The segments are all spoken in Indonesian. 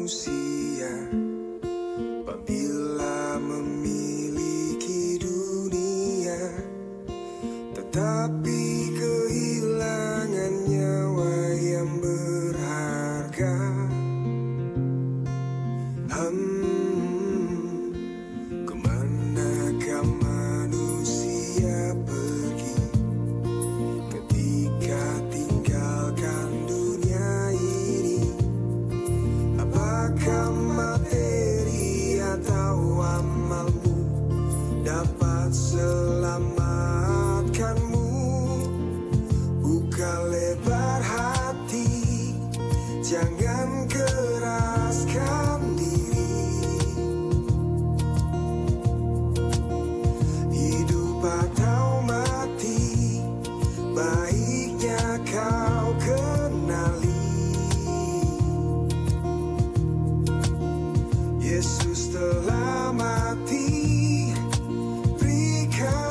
manusia apabila memiliki dunia, tetapi kehilangan nyawa yang berharga. Kemanakah manusia pergi ketika tinggalkan dunia ini? Apakah materi atau amalmu dapat selamatkanmu? Buka lebar hati, jangan keraskan diri. Hidup atau mati, baiknya kau kenali. Yesus telah mati, berikan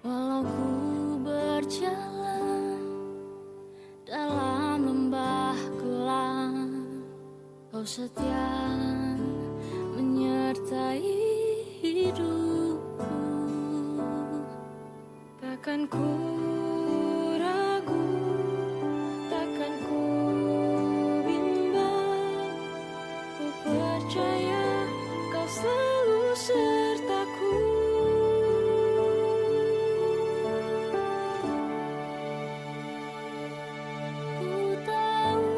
Walau ku berjalan dalam lembah gelap, Kau setia menyertai hidupku. Takkan ku ragu, takkan ku bimbang. Ku percaya Kau selalu sertaku. Ku tahu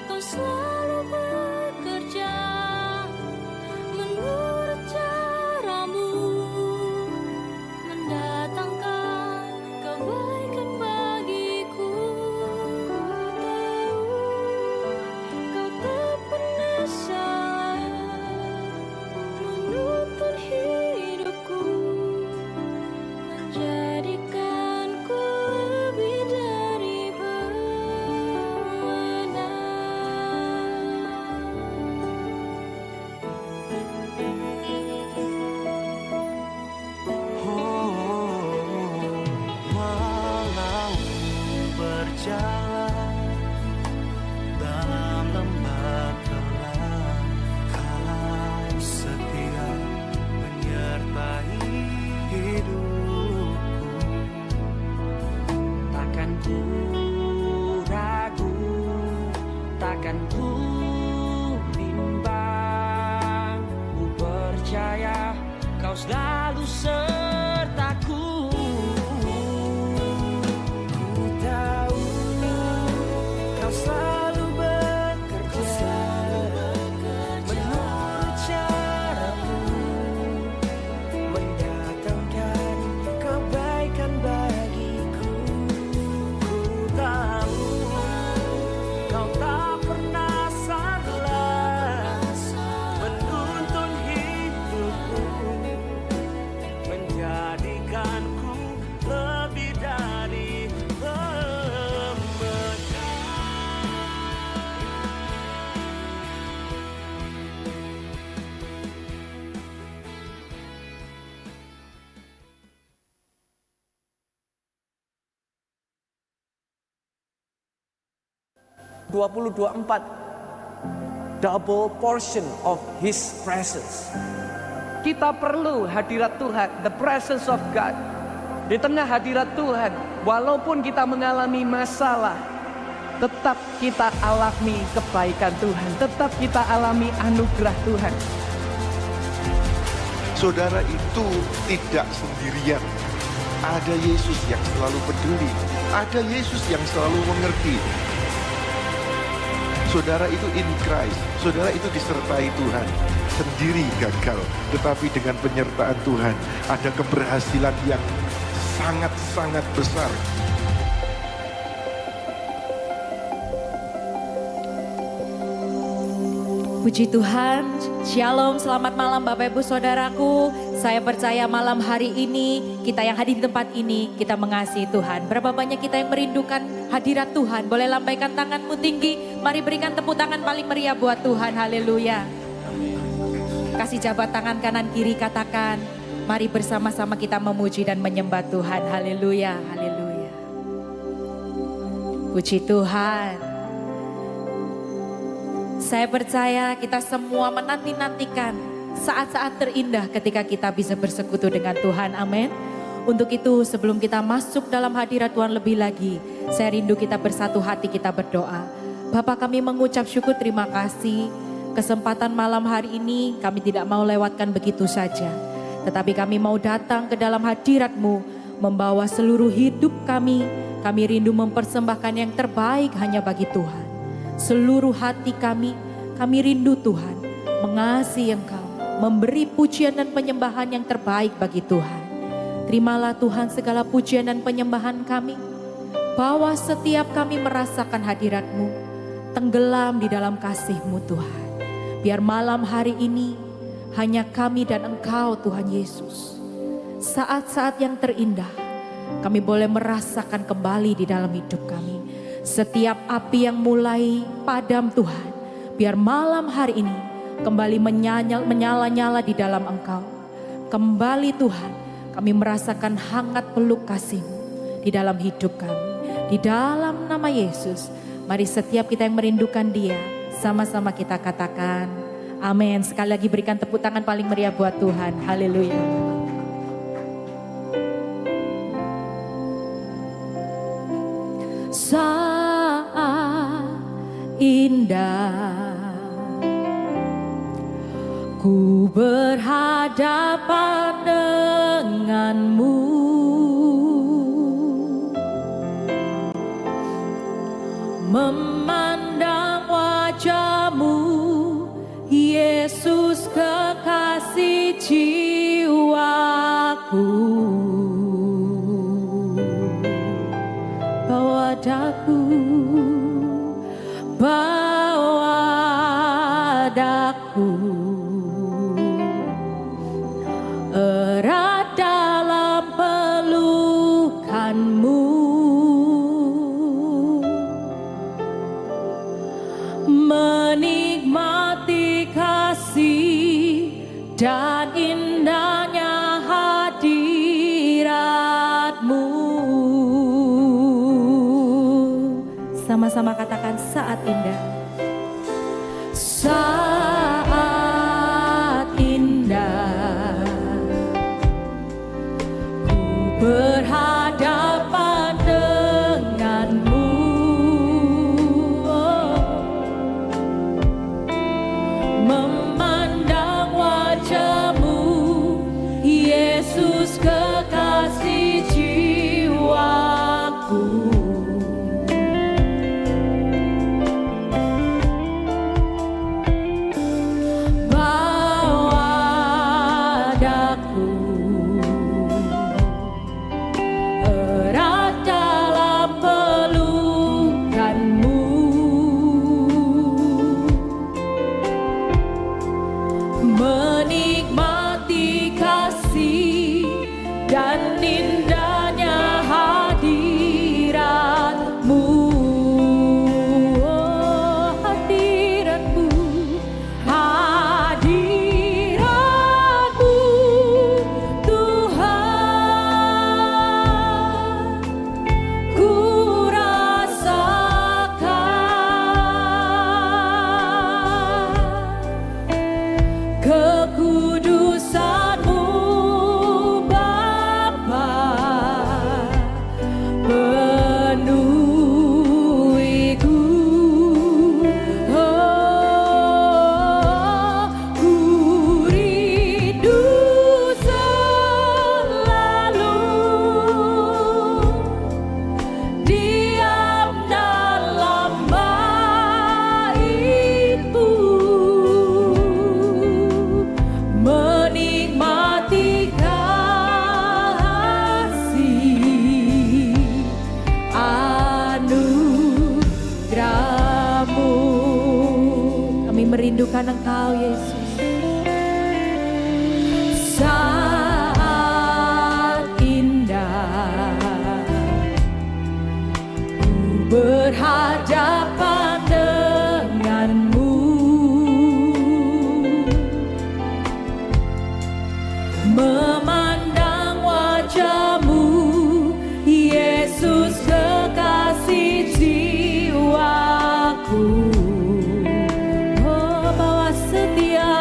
Kau selalu bekerja menurut caramu, mendatangkan kebaikan bagiku. Ku tahu Kau tak pernah salah menuntun hidupku, menjadikanku lebih dari Walau berjalan dalam lembah gelap, Kau setia menyertai hidupku. Takkan ku ragu, takkan ku bimbang. Ku percaya Kau selalu sertaku. Ku tahu Kau selalu bekerja menurut caramu, mendatangkan kebaikan bagiku. Ku tahu Kau tak pernah salah menuntun hidupku, menjadikanku lebih dari pemenang. 2024 double portion of His presence. Kita perlu hadirat Tuhan, the presence of God. Di tengah hadirat Tuhan, walaupun kita mengalami masalah, tetap kita alami kebaikan Tuhan, tetap kita alami anugerah Tuhan. Saudara itu tidak sendirian. Ada Yesus yang selalu peduli. Ada Yesus yang selalu mengerti. Saudara itu in Christ. Saudara itu disertai Tuhan. Sendiri gagal, tetapi dengan penyertaan Tuhan ada keberhasilan yang sangat-sangat besar. Puji Tuhan, Shalom, selamat malam Bapak Ibu Saudaraku. Saya percaya malam hari ini, kita yang hadir di tempat ini, kita mengasihi Tuhan. Berapa banyak kita yang merindukan hadirat Tuhan, boleh lambaikan tanganmu tinggi. Mari berikan tepuk tangan paling meriah buat Tuhan, haleluya. Kasih jabat tangan kanan kiri, katakan, mari bersama-sama kita memuji dan menyembah Tuhan, haleluya, haleluya. Puji Tuhan. Saya percaya kita semua menanti-nantikan saat-saat terindah ketika kita bisa bersekutu dengan Tuhan, amin. Untuk itu sebelum kita masuk dalam hadirat Tuhan lebih lagi, saya rindu kita bersatu hati, kita berdoa. Bapa, kami mengucap syukur, terima kasih. Kesempatan malam hari ini kami tidak mau lewatkan begitu saja. Tetapi kami mau datang ke dalam hadirat-Mu, membawa seluruh hidup kami. Kami rindu mempersembahkan yang terbaik hanya bagi Tuhan. Seluruh hati kami rindu Tuhan, mengasihi Engkau, memberi pujian dan penyembahan yang terbaik bagi Tuhan. Terimalah Tuhan segala pujian dan penyembahan kami, bahwa setiap kami merasakan hadirat-Mu, tenggelam di dalam kasih-Mu Tuhan. Biar malam hari ini hanya kami dan Engkau Tuhan Yesus. Saat-saat yang terindah kami boleh merasakan kembali di dalam hidup kami. Setiap api yang mulai padam Tuhan, biar malam hari ini kembali menyala-nyala di dalam Engkau. Kembali Tuhan, kami merasakan hangat peluk kasih-Mu di dalam hidup kami. Di dalam nama Yesus, mari setiap kita yang merindukan Dia, sama-sama kita katakan amin. Sekali lagi berikan tepuk tangan paling meriah buat Tuhan. Haleluya. Saat indah ku berhadapan denganmu, memandang wajah-Mu, Yesus kekasih jiwaku. Bawa daku, bawa daku, erat dalam pelukan-Mu, menikmati kasih dan indahnya hadirat-Mu. Sama-sama katakan saat indah. Saat indah ku berhadapan denganmu, memandang wajah-Mu, Yesus kekasih jiwaku. Menikmati kasih dan indahnya hadirat-Mu, oh, hadirat-Mu, hadirat-Mu Tuhan, ku rasakan kekudusan-Mu Bapa, penuhiku, oh, ku rindu selalu diam dalam bait-Mu, menikmati kasih anugerah-Mu. Kami merindukan Engkau Yesus. Saat indah ku berhadapan denganmu, memandang wajah-Mu, Yesus kekasih jiwaku. Oh, bawa setiap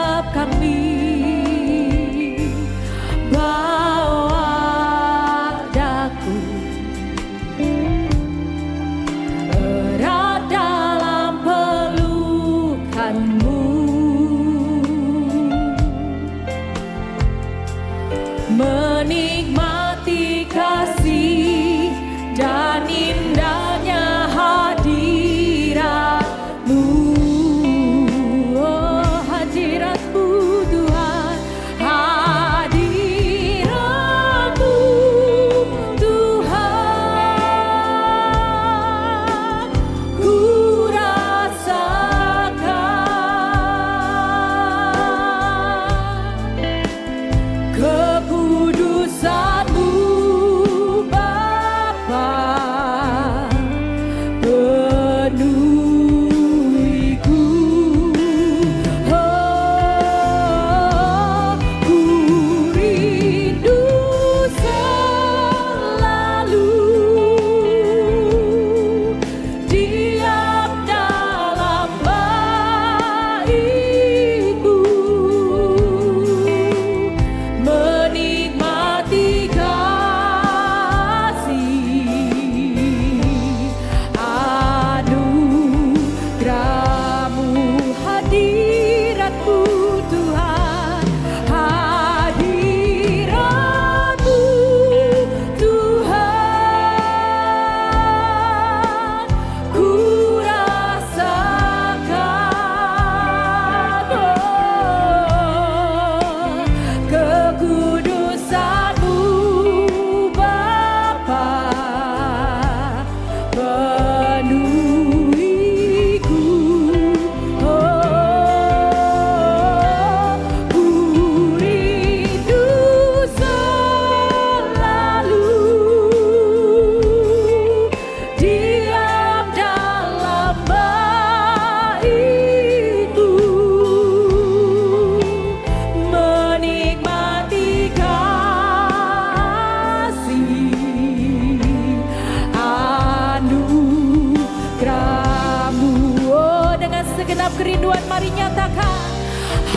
segenap kerinduan, mari nyatakan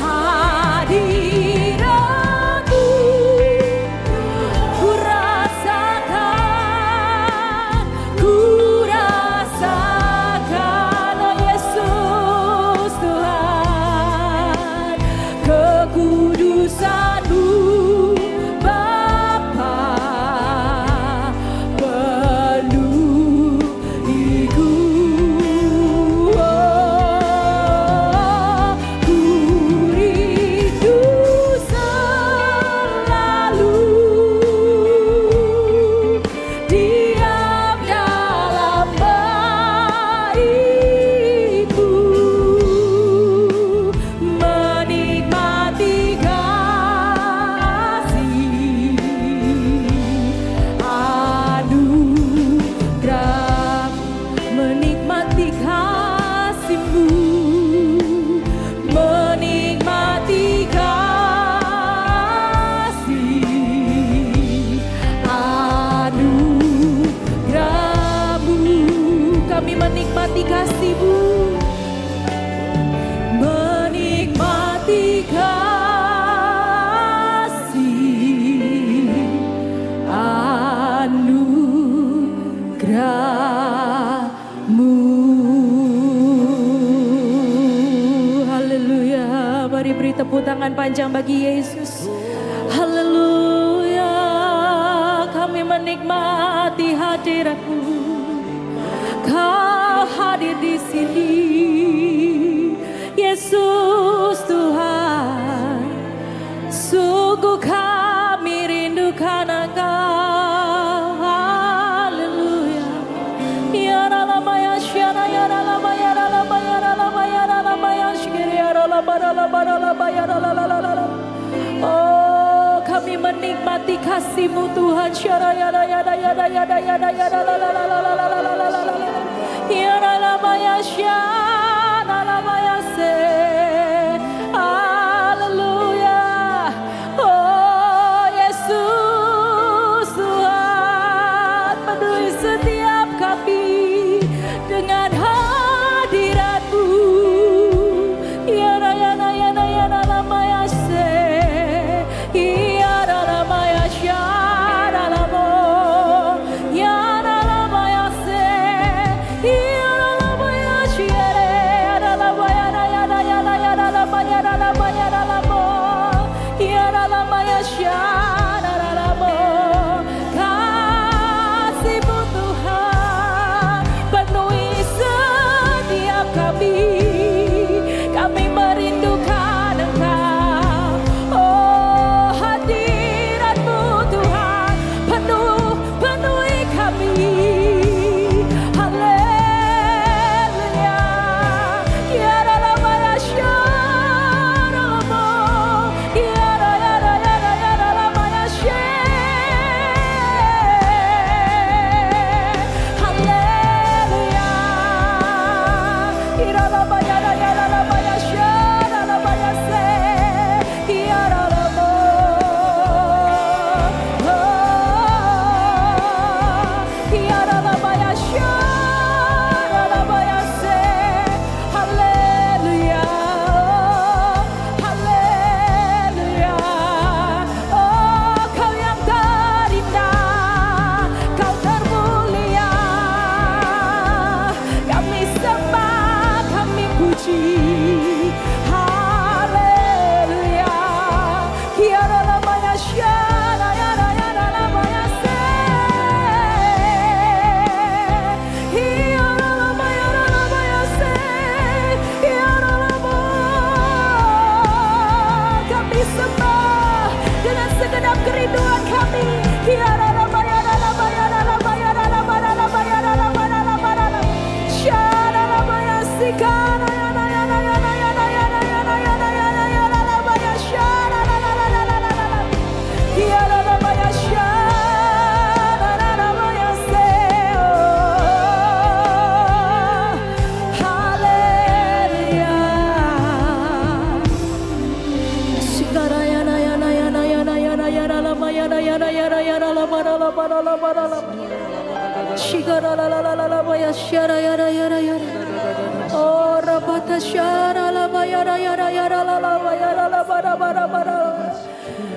hadiratmu. Ku rasakan, oh Yesus Tuhan, kekudusan-Mu Bapa penuhiku. Ku rindu selalu diam dalam baitmu, menikmati kasih anugerah, menikmati kasih-Mu, menikmati kasih anugerah-Mu. Kami menikmati kasih-Mu, menikmati kasih anugerah-Mu. Haleluya. Mari beri tepuk tangan panjang bagi Yesus. Haleluya. Kami menikmati hadirat-Mu. Kau hadir di sini, Yesus Tuhan. Sungguh kami rindukan Engkau. Haleluya. Ya Rama ya Syara ya Rama ya Rama ya Rama ya Rama ya Syiri ya Rama ya Rama. Oh, kami menikmati kasih-Mu Tuhan. Syara ya Rama ya Rama ya Rama ya Rama ya Syara Rama ya Se. Haleluya. Oh Yesus Tuhan, penuhi setiap kami dengan hadirat-Mu. Ya Rayana ya Rayana Rama ya Se. Ya Rama ya Syara Rama. Ya Rama ya Se. Ya Rama ya Syere. Ya Rama ya Rayana ya Rayana Rama ya Rama ya Rama. Ya Rama ya Syara Rama. Kasih-Mu Tuhan penuhi setiap kami. Kami merindukan Engkau. Oh, hadirat-Mu Tuhan penuhi kami. Haleluya. Ya Rama ya Syara Rama. Ya Rama ya Syere. Haleluya. Ya Rama ya Rama ya Syara Rama ya Se. Ya Rama. Ya Rama ya Syara Rama ya Se. Haleluya. Haleluya. Oh, Kau yang terindah, Kau termulia. Kami sembah, kami puji. Haleluya. Ya Rama ya Syara ya Rama ya Se. Ya Rama ya Se. Ya Rama. Kami sembah dengan segenap kerinduan kami. Ya Rama ya Rama ya Rama ya Rama Rama ya Rama Rama Rama. Syara Rama ya Sikara ya Rama ya Rama ya Rama ya Rama ya Rama ya Syara Rama. Ya Rama ya Syara Rama ya Se. Haleluya. Sikara ya Rama ya Rama ya Rama ya Rama ya Rama ya Rama Rama Rama. Shigara la la la la la ya shara ya ra ya ra ya ra. Oh rabata karabata syara la bayara yara yara la la bayara la bara bara bara.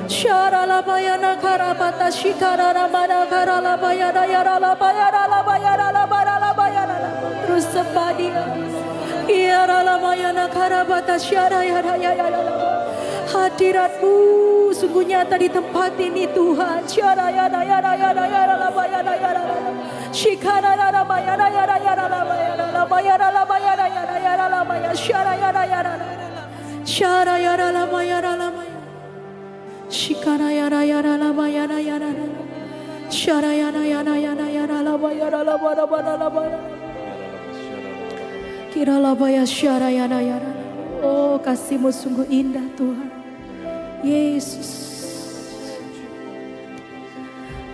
Syara la bayana karabata shikara la bara kara la bayara yara la bayara la bayara la bara la bayara la. Terus sembah Dia. Yara la bayana karabata syara yara yara la. Hadirat-Mu sungguh nyata di tempat ini Tuhan. Syara yara yara yara yara la bayara yara la. Shikara yara bayara yara yara la bayara la bayara la bayara yara yara la bayara syara yara yara la. Syara yara la bayara la bayara. Shikara yara yara la bayara yara la. Syara yara yara yara yara la bayara la bara bara la bara. Kira la bayara syara yara yara. Oh, kasih-Mu sungguh indah Tuhan. Yesus.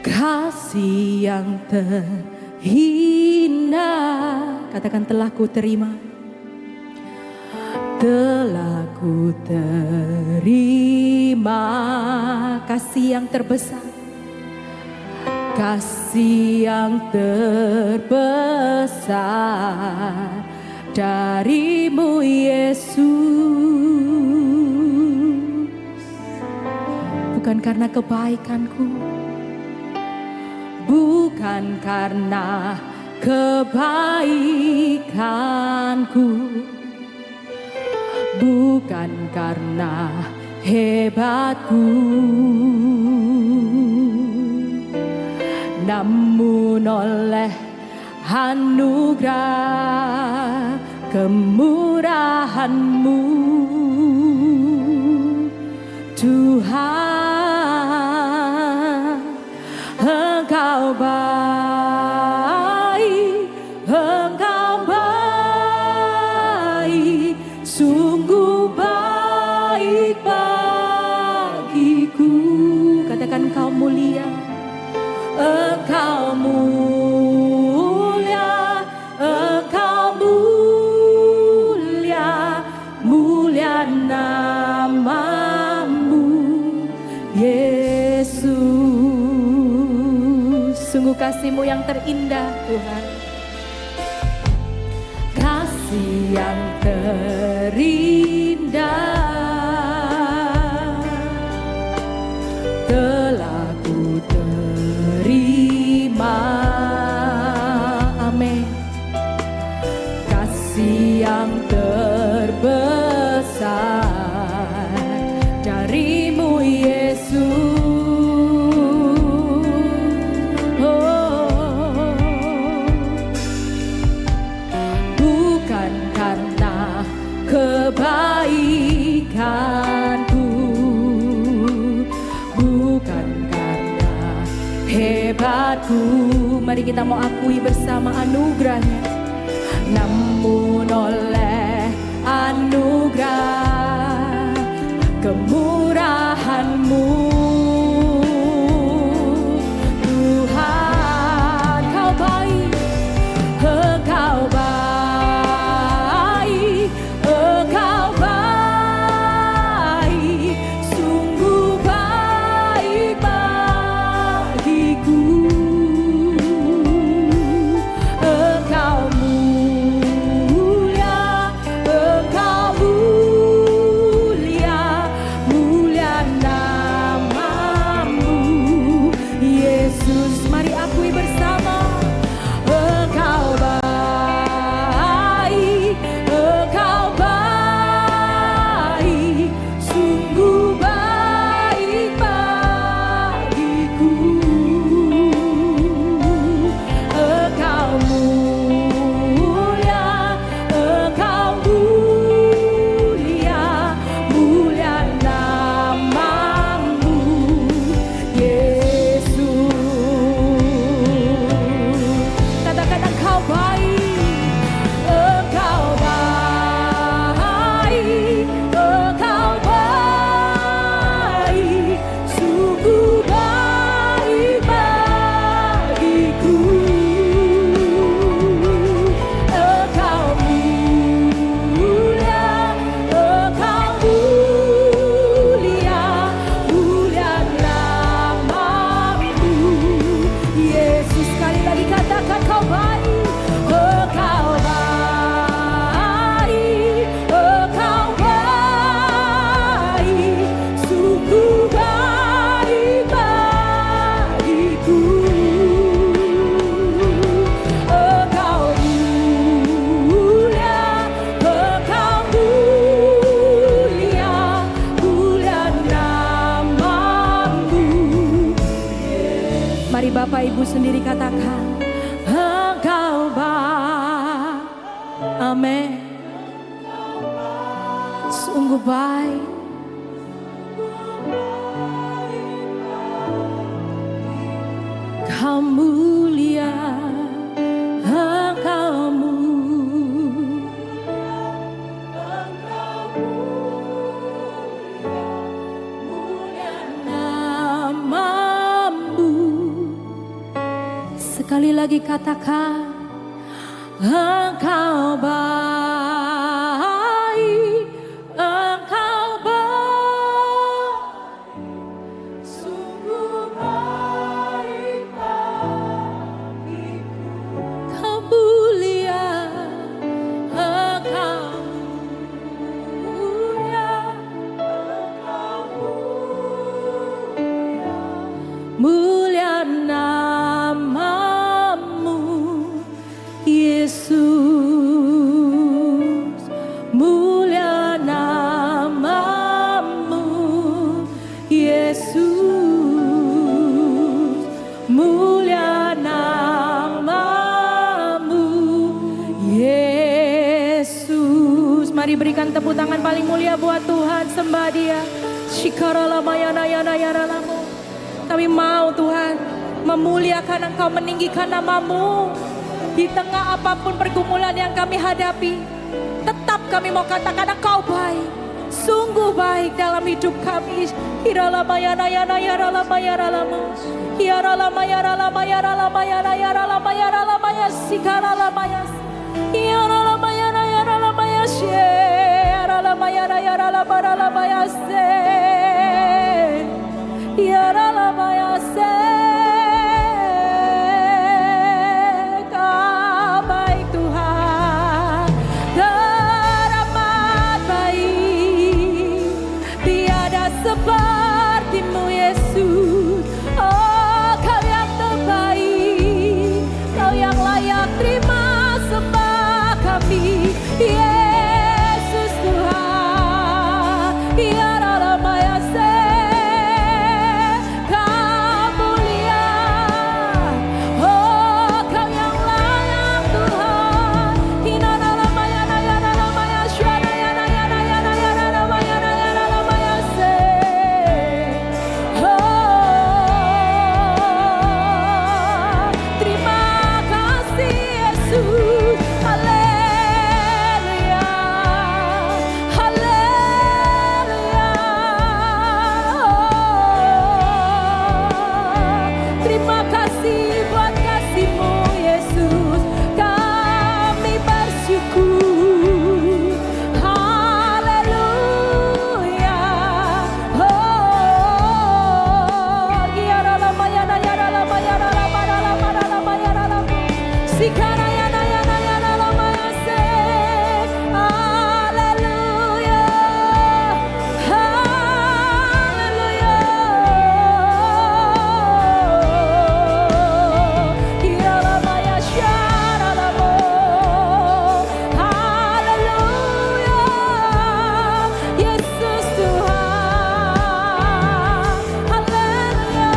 Kasih yang terindah, katakan telah ku terima. Telah ku terima kasih yang terbesar, kasih yang terbesar dari-Mu Yesus. Bukan karena kebaikanku, bukan karena kebaikanku, bukan karena hebatku, namun oleh anugerah kemurahan-Mu Tuhan. Engkau baik, Engkau baik, sungguh baik bagiku. Katakan Engkau mulia, Engkau mulia, Engkau mulia, mulia nama-Mu Yesus. Sungguh kasih-Mu yang terindah Tuhan. Kasih yang terindah telah ku terima. Amin. Kasih yang terbesar dari-Mu Yesus. Kebaikanku, bukan karena hebatku. Mari kita mau akui bersama anugerahnya. Namun oleh anugerah kemurahan-Mu Tuhan. Kau baik, Engkau baik. Engkau mulia, ibu sendiri katakan, Engkau baik. Amin. Sungguh baik. Kau mulia, Engkau mulia namamu. Sekali lagi katakan, Engkau baik, Engkau baik, sungguh baik bagiku. Kau mulia, Engkau mulia, mulia namamu, Yesus. Mulia namamu, Yesus. Mulia namamu, Yesus. Mari berikan tepuk tangan paling mulia buat Tuhan, sembah Dia. Shikaralamayanayanayaralamu. Kami mau Tuhan memuliakan Engkau, meninggikan namamu. Di tengah apapun pergumulan yang kami hadapi, tetap kami mau katakan Engkau baik, sungguh baik dalam hidup kami. Hiralamayanayanayaralamayaralamu. Hiralamayaralamayaralamayaralamayaralamayaralamayas. Sikaralamayas. Hiralamayanayanalamayas. Hiralamayanayanalamayaralamayas. Hiralamayas. Kau baik Tuhan, teramat baik, tiada sepertimu Yesus. Oh, Kau yang terbaik, Kau yang layak terima sembah kami, Yesus Tuhan. Ya Ramayase, Kau mulia. Oh, Kau yang layak Tuhan. Hinanamayanayanamaya, Shyanayanayanayanayanayanamayanayanayase. Oh, terima kasih Yesus. Haleluya, haleluya. Terima kasih buat kasih-Mu Yesus. Kami bersyukur. Haleluya. Oh, Yaralamayanayanalamayaralamayaralamayaralamayaralamayaralamu. Sikarayanayanayanamayase. Haleluya. Haleluya. Yaramaya syaralamo. Haleluya. Yesus Tuhan. Haleluya.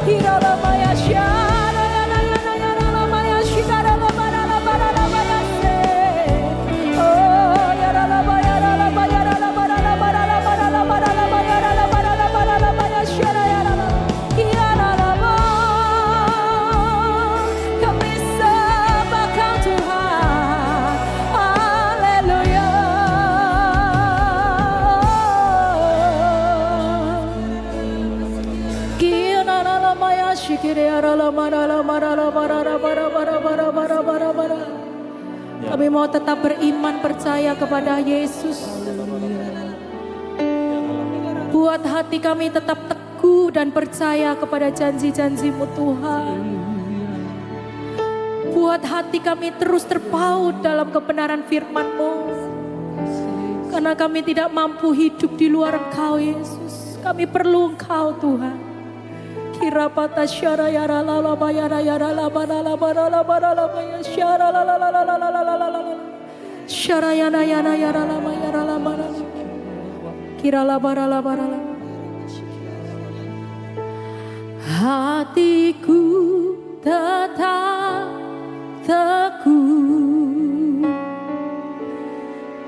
Yaramaya syarayanayanayanamayas. Shikaralamaralamaralamayase. Oh, yaralamayaralamayaralamayaralamayaralamayaralamayaralamayaralamayaralamayas. Syarayarala. Yaralama. Kami sembah Kau Tuhan. Haleluya. Kianaralamaya shikiriyaralamaralamaralamaralamaralamaralamaralamaralamaralamarala. Kami mau tetap beriman, percaya kepada Yesus. Buat hati kami tetap teguh dan percaya kepada janji-janji-Mu Tuhan. Buat hati kami terus terpaut dalam kebenaran firman-Mu. Karena kami tidak mampu hidup di luar Engkau Yesus. Kami perlu Engkau Tuhan. Kirapata syara yara lala bayara yara laba lala bara laba lala baya syara lala lala lala lala lala syara yana yana yara lama yara lama lala kira laba lala bara lala. Hatiku tetap teguh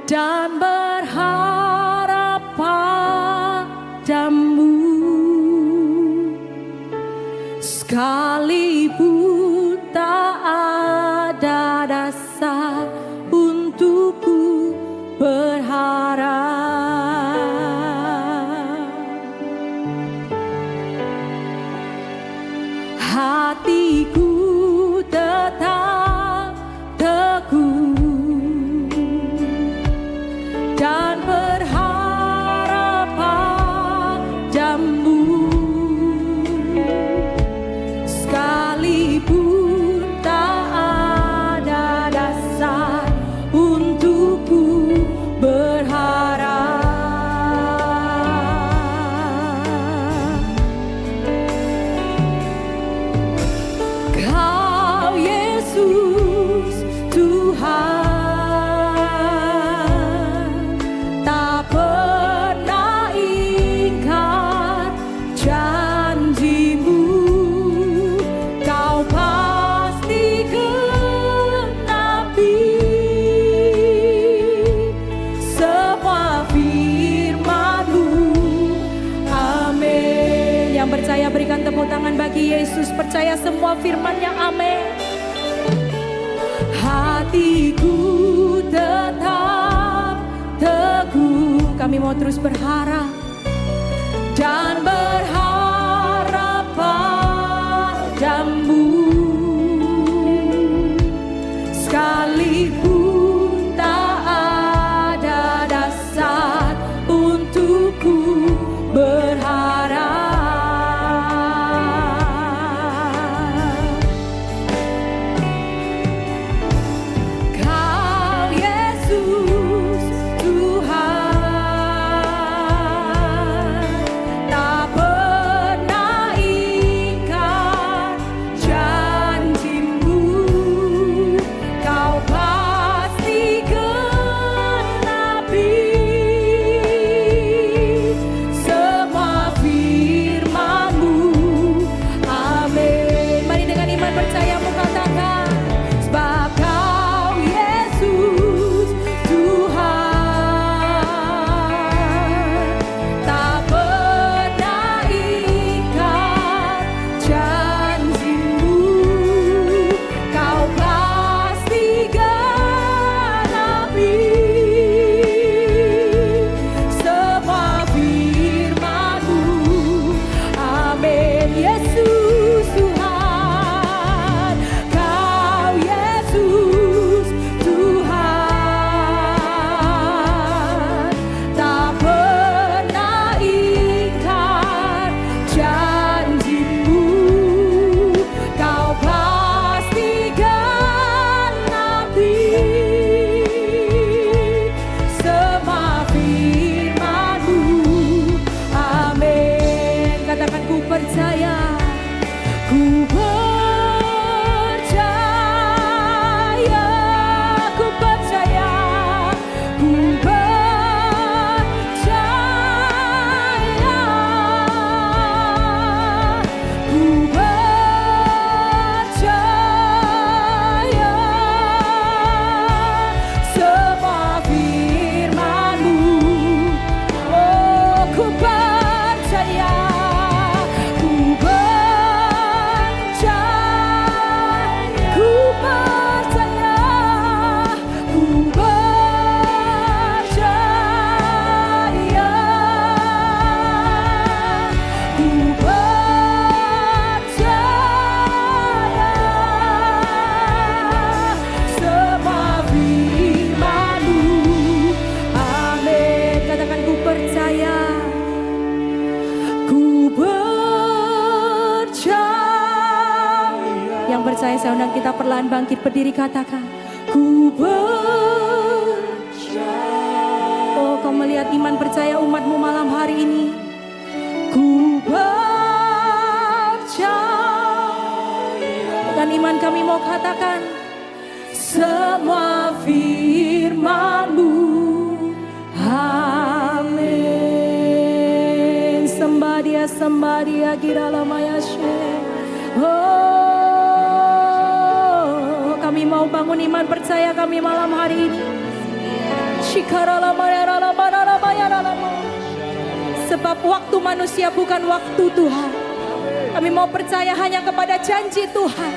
dan berharap padamu, sekalipun tak ada dasar untukku berharap. Hatiku tetap teguh dan berharap padamu, sekalipun tak ada dasar untukku berharap. Kau Yesus Tuhan, tak pernah ingkar janjimu. Kau pasti genapi semua firman-Mu. Amin. Yang percaya berikan tepuk tangan bagi Yesus. Percaya semua firman-Nya. Amin. Hatiku tetap teguh. Kami mau terus berharap dan berharap padamu, sekalipun tak ada dasar untukku berharap. Kau Yesus Tuhan, tak pernah ingkar janjimu. Kau pasti genapi semua firman-Mu. Amin. Mari dengan iman percayamu katakan, sebab Kau Yesus Tuhan, tak pernah ingkar janjimu. Kau pasti genapi semua firman-Mu. Amin. Yesus Tuhan, Kau Yesus Tuhan, tak pernah ingkar janjimu. Kau pasti genapi semua firman-Mu. Amin. Katakan ku percaya, ku percaya, ku percaya, ku percaya, ku percaya semua firman-Mu. Oh, ku percaya, ku percaya, ku percaya, ku percaya, ku percaya semua firman-Mu. Amin. Katakan ku percaya, ku percaya. Yang percaya saya undang kita perlahan bangkit berdiri, katakan ku percaya. Oh, kau melihat iman percaya umat-Mu malam hari ini. Ku percaya. Dengan iman kami mau katakan semua firman-Mu. Amin. Sembah Dia, sembah dia girala mayashe. Oh, kami mau bangun iman percaya kami malam hari ini. Shikarala mayarala marala mayarala. Sebab waktu manusia bukan waktu Tuhan. Kami mau percaya hanya kepada janji Tuhan.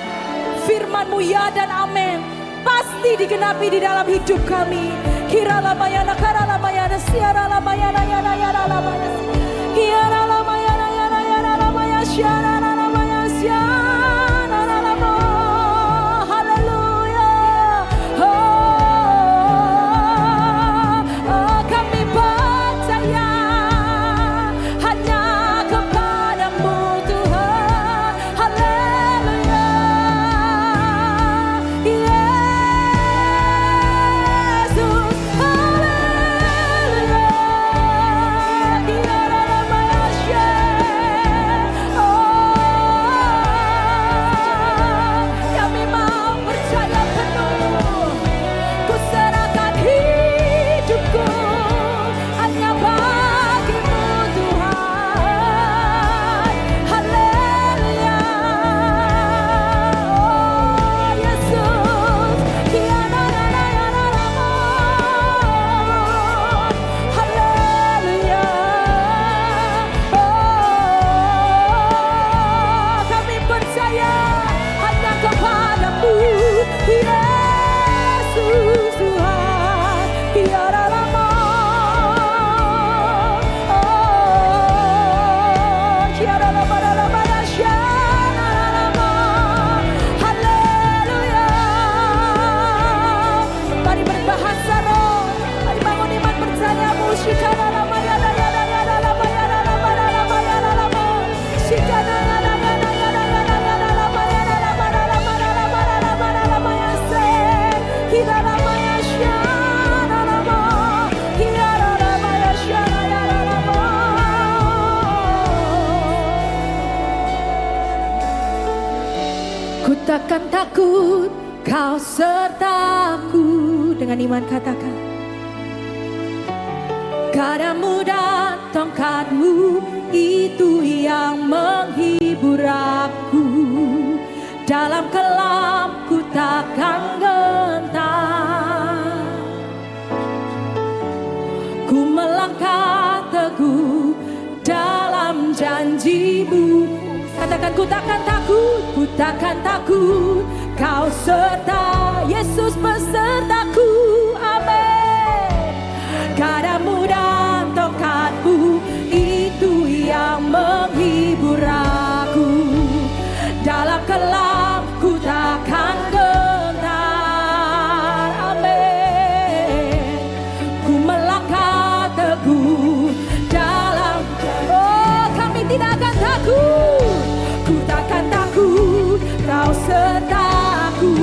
Firman-Mu ya dan amin. Pasti digenapi di dalam hidup kami. Kirala mayana karala mayana siarala mayana yana yana mayana. Kirala mayana yana yana mayana siarala mayana siarala mayana. Haleluya. Oh, kami percaya hanya kepada-Mu Tuhan. Haleluya. Yesus, haleluya. Kirala mayashe. Oh, kami mau percaya penuh. Ku serahkan hidupku hanya bagi-Mu Tuhan. Haleluya. Oh Yesus, haleluya. Oh, kami percaya hanya kepada-Mu Yesus Tuhan. Tiada lama. Oh, tiada lama dalam syana lama. Haleluya. Mari berbahasa roh. Mari bangun iman percaya-Mu. Shikana lama yana yana yana lama yana lama lama yana lama. Shikana yana yana yana yana yana lama yana lama lama lama lama lama yase. Kita lama syana lama. Kita lama syana yana lama. Ku takkan takut, Kau sertaku. Dengan iman katakan. Gadamu dan tongkat-Mu itu yang menghibur aku. Dalam kelam ku takkan gentar. Ku melangkah teguh dalam janji-Mu. Katakan ku takkan takut, ku takkan takut. Kau serta Yesus besertaku. Amin. Gadamu dan tongkat-Mu itu yang menghibur aku. Dalam kelam ku takkan gentar. Amin. Ku melangkah teguh dalam. Oh, kami tidak akan takut. Ku takkan takut. Kau sertaku.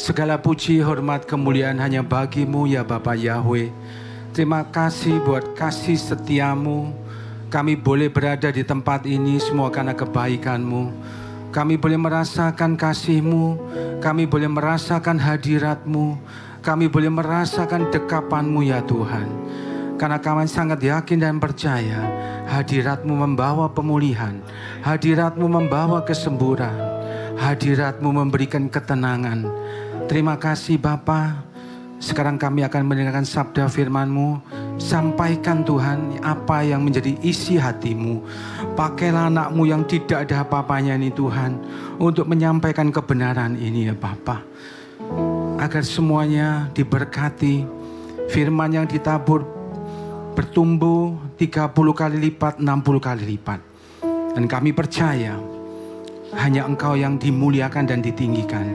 Segala puji, hormat, kemuliaan hanya bagi-Mu ya Bapa Yahweh. Terima kasih buat kasih setiamu. Kami boleh berada di tempat ini semua karena kebaikan-Mu. Kami boleh merasakan kasih-Mu. Kami boleh merasakan hadirat-Mu. Kami boleh merasakan dekapan-Mu ya Tuhan. Karena kami sangat yakin dan percaya hadirat-Mu membawa pemulihan. Hadirat-Mu membawa kesembuhan. Hadirat-Mu memberikan ketenangan. Terima kasih Bapa. Sekarang kami akan mendengarkan sabda firman-Mu. Sampaikan Tuhan apa yang menjadi isi hati-Mu. Pakailah anak-Mu yang tidak ada apa-apanya ini Tuhan, untuk menyampaikan kebenaran ini ya Bapa. Agar semuanya diberkati. Firman yang ditabur bertumbuh 30 kali lipat, 60 kali lipat. Dan kami percaya hanya Engkau yang dimuliakan dan ditinggikan.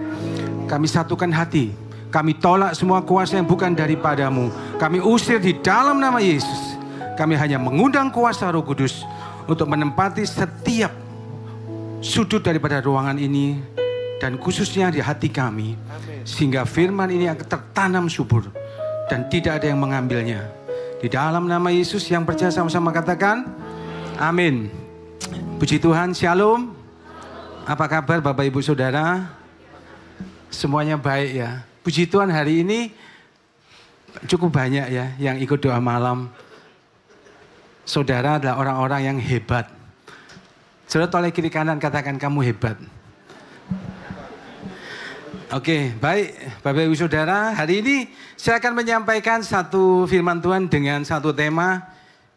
Kami satukan hati. Kami tolak semua kuasa yang bukan daripada-Mu. Kami usir di dalam nama Yesus. Kami hanya mengundang kuasa Roh Kudus untuk menempati setiap sudut daripada ruangan ini dan khususnya di hati kami. Sehingga firman ini akan tertanam subur dan tidak ada yang mengambilnya. Di dalam nama Yesus yang percaya sama-sama katakan amin. Puji Tuhan, shalom. Apa kabar Bapak Ibu Saudara? Semuanya baik ya. Puji Tuhan, hari ini cukup banyak ya yang ikut doa malam. Saudara adalah orang-orang yang hebat. Saudara toleh kiri kanan katakan kamu hebat. Oke, baik Bapak Ibu Saudara, hari ini saya akan menyampaikan satu firman Tuhan dengan satu tema,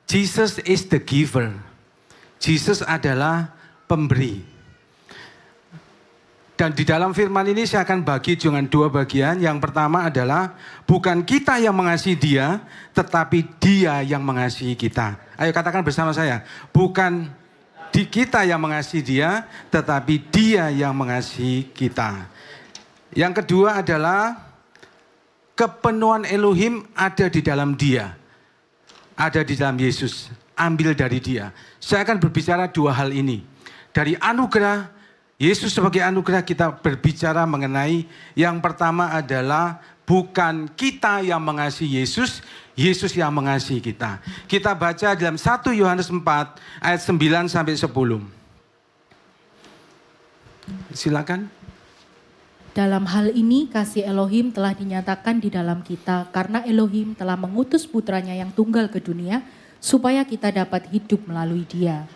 Jesus is the giver. Jesus adalah pemberi. Dan di dalam firman ini saya akan bagi dengan dua bagian. Yang pertama adalah bukan kita yang mengasihi Dia, tetapi Dia yang mengasihi kita. Ayo katakan bersama saya, bukan kita yang mengasihi Dia, tetapi Dia yang mengasihi kita. Yang kedua adalah kepenuhan Elohim ada di dalam Dia. Ada di dalam Yesus. Ambil dari Dia. Saya akan berbicara dua hal ini. Dari anugerah, Yesus sebagai anugerah kita berbicara mengenai yang pertama adalah bukan kita yang mengasihi Yesus, Yesus yang mengasihi kita. Kita baca dalam 1 Yohanes 4 ayat 9 sampai 10. Silakan. Dalam hal ini kasih Elohim telah dinyatakan di dalam kita karena Elohim telah mengutus putranya yang tunggal ke dunia supaya kita dapat hidup melalui Dia.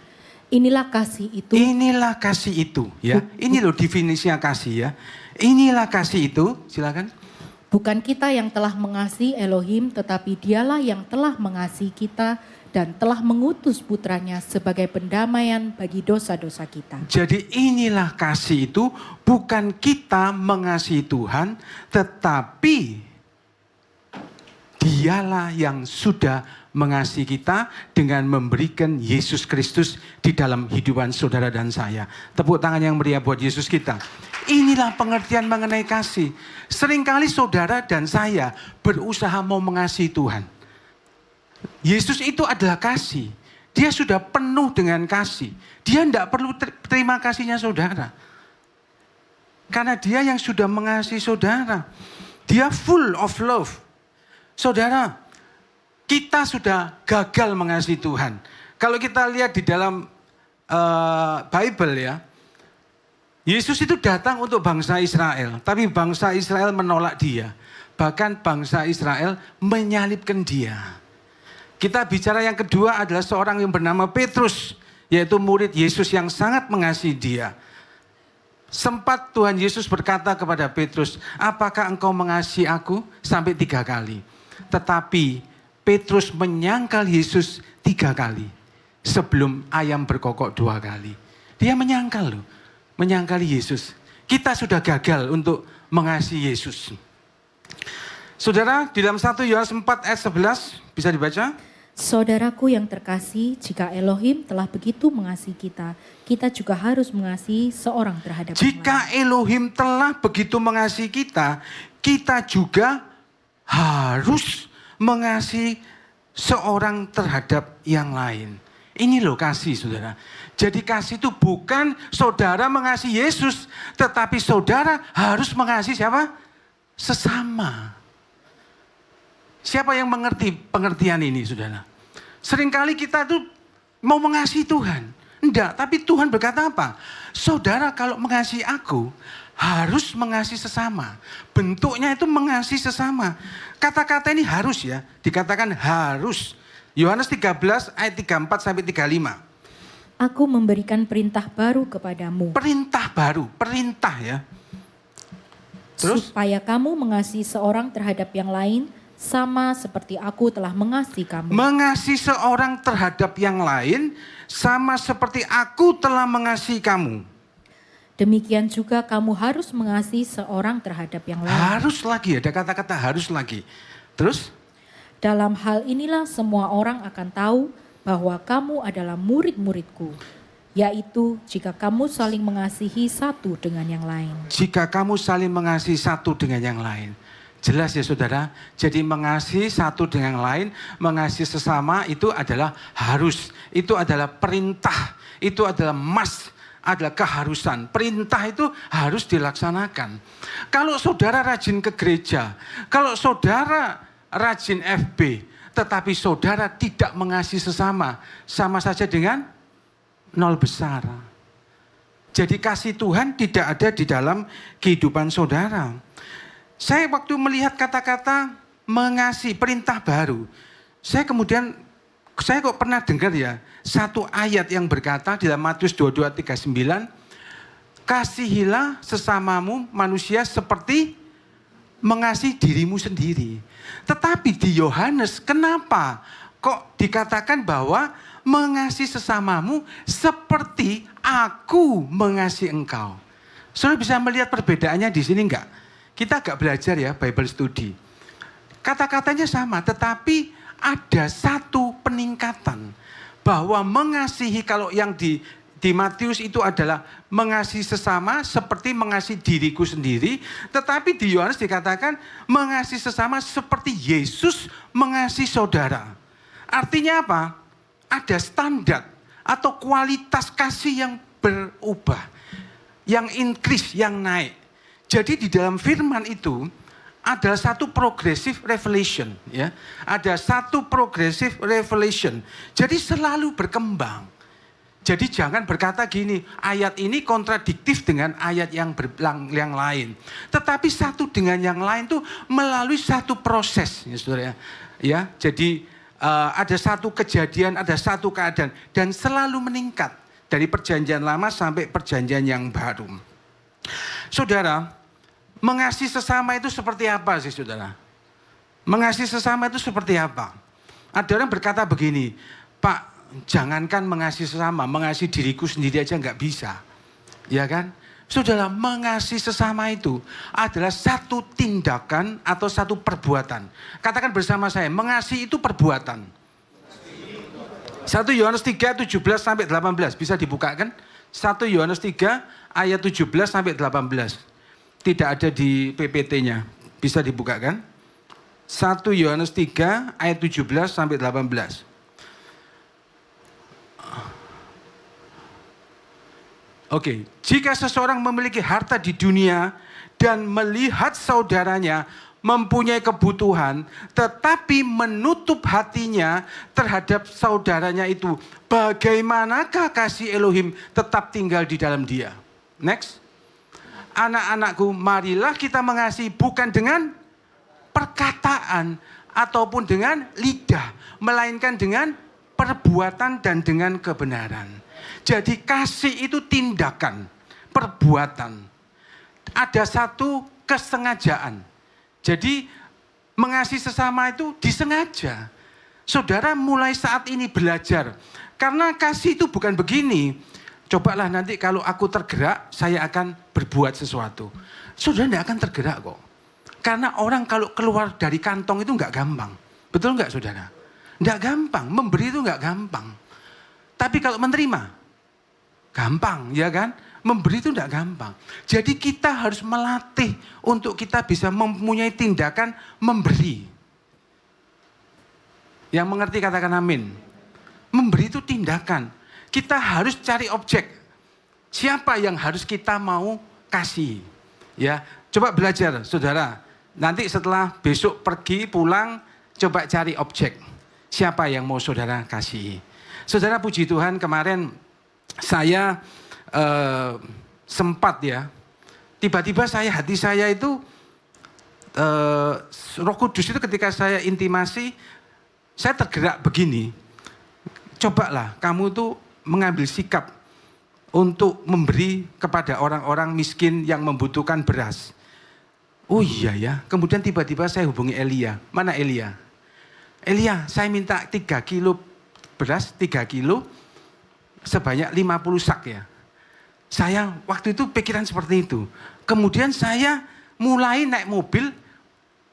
Inilah kasih itu. Inilah kasih itu ya. Ini loh definisinya kasih ya. Inilah kasih itu, silakan. Bukan kita yang telah mengasihi Elohim, tetapi Dialah yang telah mengasihi kita dan telah mengutus putranya sebagai pendamaian bagi dosa-dosa kita. Jadi inilah kasih itu, bukan kita mengasihi Tuhan, tetapi Dialah yang sudah mengasihi kita dengan memberikan Yesus Kristus di dalam kehidupan saudara dan saya. Tepuk tangan yang meriah buat Yesus kita. Inilah pengertian mengenai kasih. Seringkali saudara dan saya berusaha mau mengasihi Tuhan. Yesus itu adalah kasih. Dia sudah penuh dengan kasih. Dia tidak perlu terima kasihnya saudara. Karena dia yang sudah mengasihi saudara. Dia full of love. Saudara, kita sudah gagal mengasihi Tuhan. Kalau kita lihat di dalam Bible ya, Yesus itu datang untuk bangsa Israel. Tapi bangsa Israel menolak Dia. Bahkan bangsa Israel menyalibkan Dia. Kita bicara yang kedua adalah seorang yang bernama Petrus, yaitu murid Yesus yang sangat mengasihi Dia. Sempat Tuhan Yesus berkata kepada Petrus, apakah engkau mengasihi aku? Sampai 3 kali. Tetapi Petrus menyangkal Yesus 3 kali. Sebelum ayam berkokok 2 kali. Dia menyangkal loh. Menyangkali Yesus. Kita sudah gagal untuk mengasihi Yesus. Saudara, di dalam 1 Yohanes 4 ayat 11 bisa dibaca? Saudaraku yang terkasih, jika Elohim telah begitu mengasihi kita, kita juga harus mengasihi seorang terhadap yang lain. Jika Elohim telah begitu mengasihi kita, kita juga harus mengasihi seorang terhadap yang lain. Ini loh kasih saudara. Jadi kasih itu bukan saudara mengasihi Yesus, tetapi saudara harus mengasihi siapa? sesama. Siapa yang mengerti pengertian ini, saudara? Seringkali kita tuh mau mengasihi Tuhan. Enggak, tapi Tuhan berkata apa? Saudara kalau mengasihi aku, harus mengasihi sesama. Bentuknya itu mengasihi sesama. Kata-kata ini harus ya, dikatakan harus. Yohanes 13 ayat 34 sampai 35. Aku memberikan perintah baru kepadamu. Perintah baru, perintah ya. Terus? Supaya kamu mengasihi seorang terhadap yang lain, sama seperti aku telah mengasihi kamu. Mengasihi seorang terhadap yang lain, sama seperti aku telah mengasihi kamu. Demikian juga kamu harus mengasihi seorang terhadap yang lain. Harus lagi, ada kata-kata harus lagi. Terus? Dalam hal inilah semua orang akan tahu bahwa kamu adalah murid-muridku. Yaitu jika kamu saling mengasihi satu dengan yang lain. Jika kamu saling mengasihi satu dengan yang lain. Jelas ya saudara, jadi mengasihi satu dengan yang lain, mengasihi sesama itu adalah harus. Itu adalah perintah, itu adalah must, adalah keharusan. Perintah itu harus dilaksanakan. Kalau saudara rajin ke gereja, kalau saudara rajin FB, tetapi saudara tidak mengasihi sesama, sama saja dengan nol besar. Jadi kasih Tuhan tidak ada di dalam kehidupan saudara. Saya waktu melihat kata-kata mengasihi, perintah baru, saya kok pernah dengar ya, satu ayat yang berkata di dalam Matius 22:39, kasihilah sesamamu manusia seperti mengasihi dirimu sendiri. Tetapi di Yohanes, kenapa kok dikatakan bahwa mengasihi sesamamu seperti aku mengasihi engkau? Saudara bisa melihat perbedaannya di sini enggak? Kita agak belajar ya, Bible study. Kata-katanya sama, tetapi ada satu peningkatan. Bahwa mengasihi, kalau yang di Matius itu adalah mengasihi sesama seperti mengasihi diriku sendiri. Tetapi di Yohanes dikatakan mengasihi sesama seperti Yesus mengasihi saudara. Artinya apa? Ada standar atau kualitas kasih yang berubah. Yang increase, yang naik. Jadi di dalam firman itu ada satu progressive revelation, ya. Ada satu progressive revelation. Jadi selalu berkembang. Jadi jangan berkata gini, ayat ini kontradiktif dengan ayat yang lain. Tetapi satu dengan yang lain itu melalui satu proses, ya saudara. Ya, jadi ada satu kejadian, ada satu keadaan dan selalu meningkat dari perjanjian lama sampai perjanjian yang baru. Saudara, mengasihi sesama itu seperti apa sih saudara? Mengasihi sesama itu seperti apa? Ada orang berkata begini, Pak, jangankan mengasihi sesama, mengasihi diriku sendiri aja nggak bisa. Ya kan? Saudara, mengasihi sesama itu adalah satu tindakan atau satu perbuatan. Katakan bersama saya, mengasihi itu perbuatan. 1 Yohanes 3, 17 sampai 18, bisa dibukakan? 1 Yohanes 3 ayat 17 sampai 18. Tidak ada di PPT-nya. Bisa dibukakan? 1 Yohanes 3 ayat 17 sampai 18. Oke, jika seseorang memiliki harta di dunia dan melihat saudaranya mempunyai kebutuhan, tetapi menutup hatinya terhadap saudaranya itu, bagaimanakah kasih Elohim tetap tinggal di dalam dia? Next. Anak-anakku, marilah kita mengasihi bukan dengan perkataan ataupun dengan lidah, melainkan dengan perbuatan dan dengan kebenaran. Jadi kasih itu tindakan, perbuatan. Ada satu kesengajaan. Jadi mengasihi sesama itu disengaja. Saudara mulai saat ini belajar. Karena kasih itu bukan begini. Cobalah nanti kalau aku tergerak, saya akan berbuat sesuatu. Saudara tidak akan tergerak kok. Karena orang kalau keluar dari kantong itu nggak gampang. Betul nggak saudara? Nggak gampang, memberi itu nggak gampang. Tapi kalau menerima, gampang ya kan? Memberi itu nggak gampang. Jadi kita harus melatih untuk kita bisa mempunyai tindakan memberi. Yang mengerti katakan amin. Memberi itu tindakan. Kita harus cari objek. Siapa yang harus kita mau kasih? Ya, coba belajar, saudara. Nanti setelah besok pergi pulang, coba cari objek. Siapa yang mau saudara kasihi? Saudara, puji Tuhan, kemarin saya sempat ya, tiba-tiba hati saya itu, Roh Kudus itu ketika saya intimasi, saya tergerak begini. Cobalah kamu tuh mengambil sikap untuk memberi kepada orang-orang miskin yang membutuhkan beras. Oh iya ya, kemudian tiba-tiba saya hubungi Elia. Mana Elia? Elia, saya minta 3 kilo beras, 3 kilo sebanyak 50 sak ya. Saya waktu itu pikiran seperti itu. Kemudian saya mulai naik mobil,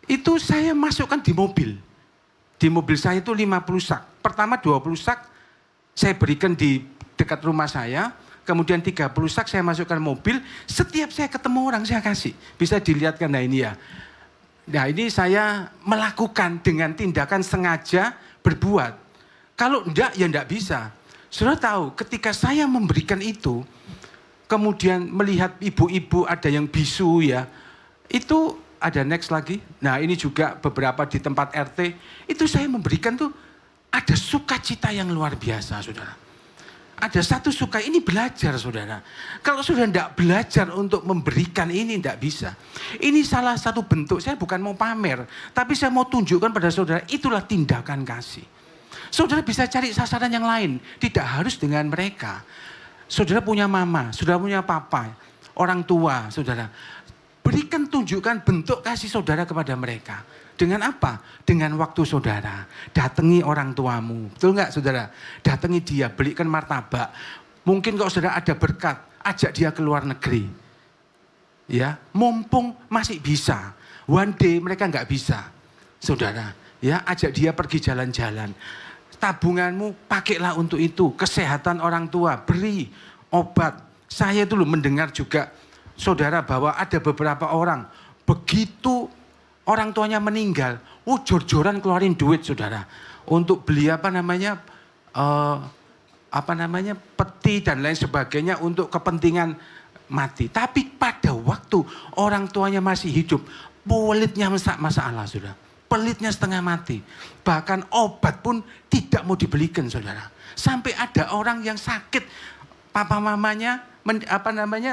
itu saya masukkan di mobil. Di mobil saya itu 50 sak. Pertama 20 sak saya berikan di dekat rumah saya. Kemudian 30 sak saya masukkan mobil. Setiap saya ketemu orang saya kasih. Bisa dilihatkan, nah ini ya. Nah ini saya melakukan dengan tindakan sengaja berbuat. Kalau enggak ya enggak bisa. Saudara tahu ketika saya memberikan itu, kemudian melihat ibu-ibu ada yang bisu ya, itu ada next lagi. Nah ini juga beberapa di tempat RT, itu saya memberikan tuh ada sukacita yang luar biasa saudara. Ada satu suka, ini belajar saudara. Kalau saudara tidak belajar untuk memberikan ini tidak bisa. Ini salah satu bentuk, saya bukan mau pamer, tapi saya mau tunjukkan pada saudara, itulah tindakan kasih. Saudara bisa cari sasaran yang lain, tidak harus dengan mereka. Saudara punya mama, saudara punya papa, orang tua saudara. Berikan, tunjukkan bentuk kasih saudara kepada mereka. Dengan apa? Dengan waktu saudara. Datangi orang tuamu. Betul nggak saudara? Datangi dia, belikan martabak. Mungkin kalau saudara ada berkat, ajak dia ke luar negeri. Ya, mumpung masih bisa. One day mereka nggak bisa. Saudara, ya ajak dia pergi jalan-jalan. Tabunganmu pakailah untuk itu. Kesehatan orang tua, beri obat. Saya dulu mendengar juga saudara bahwa ada beberapa orang begitu orang tuanya meninggal, jor-joran keluarin duit saudara untuk beli peti dan lain sebagainya untuk kepentingan mati. Tapi pada waktu orang tuanya masih hidup, pelitnya masalah saudara, pelitnya setengah mati. Bahkan obat pun tidak mau dibelikan saudara. Sampai ada orang yang sakit, papa mamanya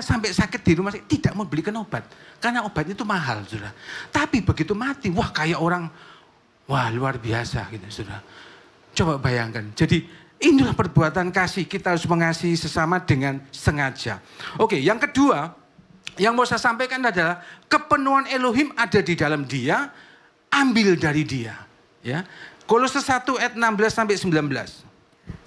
sampai sakit di rumah sakit tidak mau belikan obat karena obat itu mahal saudara. Tapi begitu mati, wah kayak orang, wah luar biasa gitu saudara. Coba bayangkan. Jadi inilah perbuatan kasih, kita harus mengasihi sesama dengan sengaja. Oke, yang kedua yang mau saya sampaikan adalah kepenuhan Elohim ada di dalam dia, ambil dari dia. Ya, Kolose 1 ayat 16 sampai 19.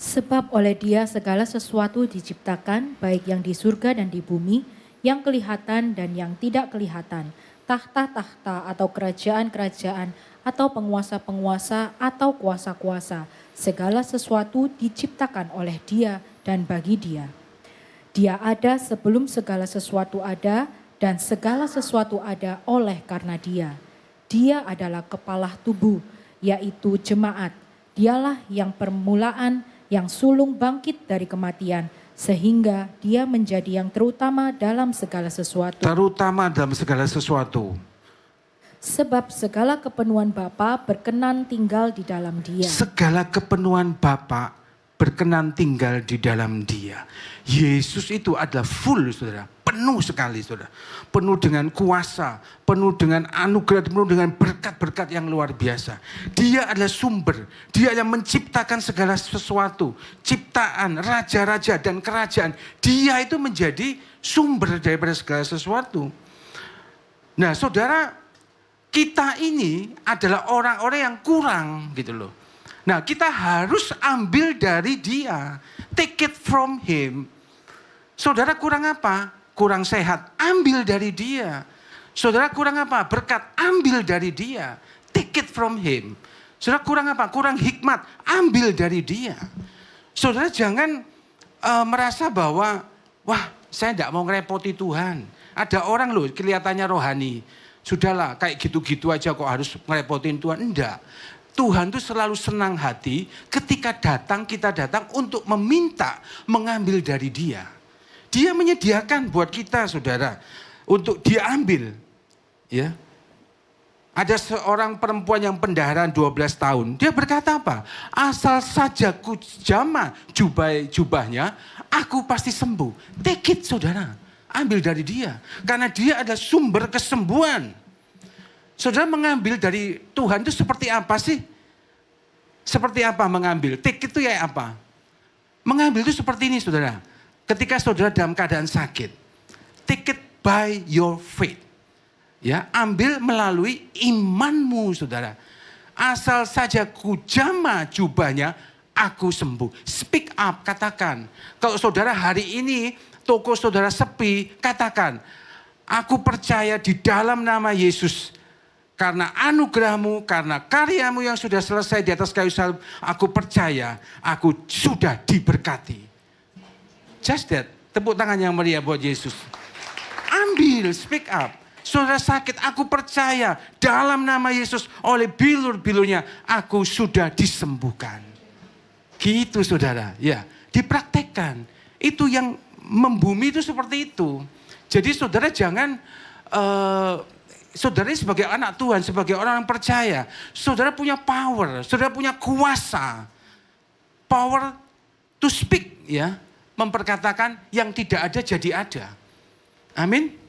Sebab oleh dia segala sesuatu diciptakan, baik yang di surga dan di bumi, yang kelihatan dan yang tidak kelihatan, tahta-tahta atau kerajaan-kerajaan, atau penguasa-penguasa atau kuasa-kuasa. Segala sesuatu diciptakan oleh dia dan bagi dia. Dia ada sebelum segala sesuatu ada, dan segala sesuatu ada oleh karena dia. Dia adalah kepala tubuh, yaitu jemaat. Dialah yang permulaan, yang sulung bangkit dari kematian, sehingga dia menjadi yang terutama dalam segala sesuatu. Terutama dalam segala sesuatu. Sebab segala kepenuhan Bapa berkenan tinggal di dalam dia. Segala kepenuhan Bapa berkenan tinggal di dalam dia. Yesus itu adalah full saudara, penuh sekali saudara. Penuh dengan kuasa, penuh dengan anugerah, penuh dengan berkat-berkat yang luar biasa. Dia adalah sumber, dia yang menciptakan segala sesuatu. Ciptaan, raja-raja dan kerajaan. Dia itu menjadi sumber daripada segala sesuatu. Nah saudara, kita ini adalah orang-orang yang kurang gitu loh. Nah kita harus ambil dari dia. Take it from him. Saudara kurang apa? Kurang sehat. Ambil dari dia. Saudara kurang apa? Berkat. Ambil dari dia. Take it from him. Saudara kurang apa? Kurang hikmat. Ambil dari dia. Saudara jangan merasa bahwa, wah saya tidak mau ngerepoti Tuhan. Ada orang loh kelihatannya rohani. Sudahlah kayak gitu-gitu aja kok harus ngerepotin Tuhan. Enggak. Tuhan itu selalu senang hati ketika kita datang untuk meminta, mengambil dari dia. Dia menyediakan buat kita saudara, untuk diambil. Ya. Ada seorang perempuan yang pendarahan 12 tahun. Dia berkata apa? Asal saja ku jamah jubahnya, aku pasti sembuh. Take it saudara. Ambil dari dia. Karena dia adalah sumber kesembuhan. Saudara mengambil dari Tuhan itu seperti apa sih? Seperti apa mengambil? Take it itu ya apa? Mengambil itu seperti ini saudara. Ketika saudara dalam keadaan sakit. Take it by your faith. Ya, ambil melalui imanmu saudara. Asal saja ku jamah jubahnya, aku sembuh. Speak up, katakan. Kalau saudara hari ini toko saudara sepi, katakan. Aku percaya di dalam nama Yesus. Karena anugerahmu, karena karyamu yang sudah selesai di atas kayu salib, aku percaya aku sudah diberkati. Just that, tepuk tangan yang meriah buat Yesus. Ambil, speak up. Saudara sakit, aku percaya dalam nama Yesus oleh bilur-bilurnya aku sudah disembuhkan. Gitu saudara, ya dipraktekkan. Itu yang membumi itu seperti itu. Jadi saudara jangan, saudara sebagai anak Tuhan, sebagai orang yang percaya, saudara punya power, saudara punya kuasa. Power to speak, ya, memperkatakan yang tidak ada jadi ada. Amin.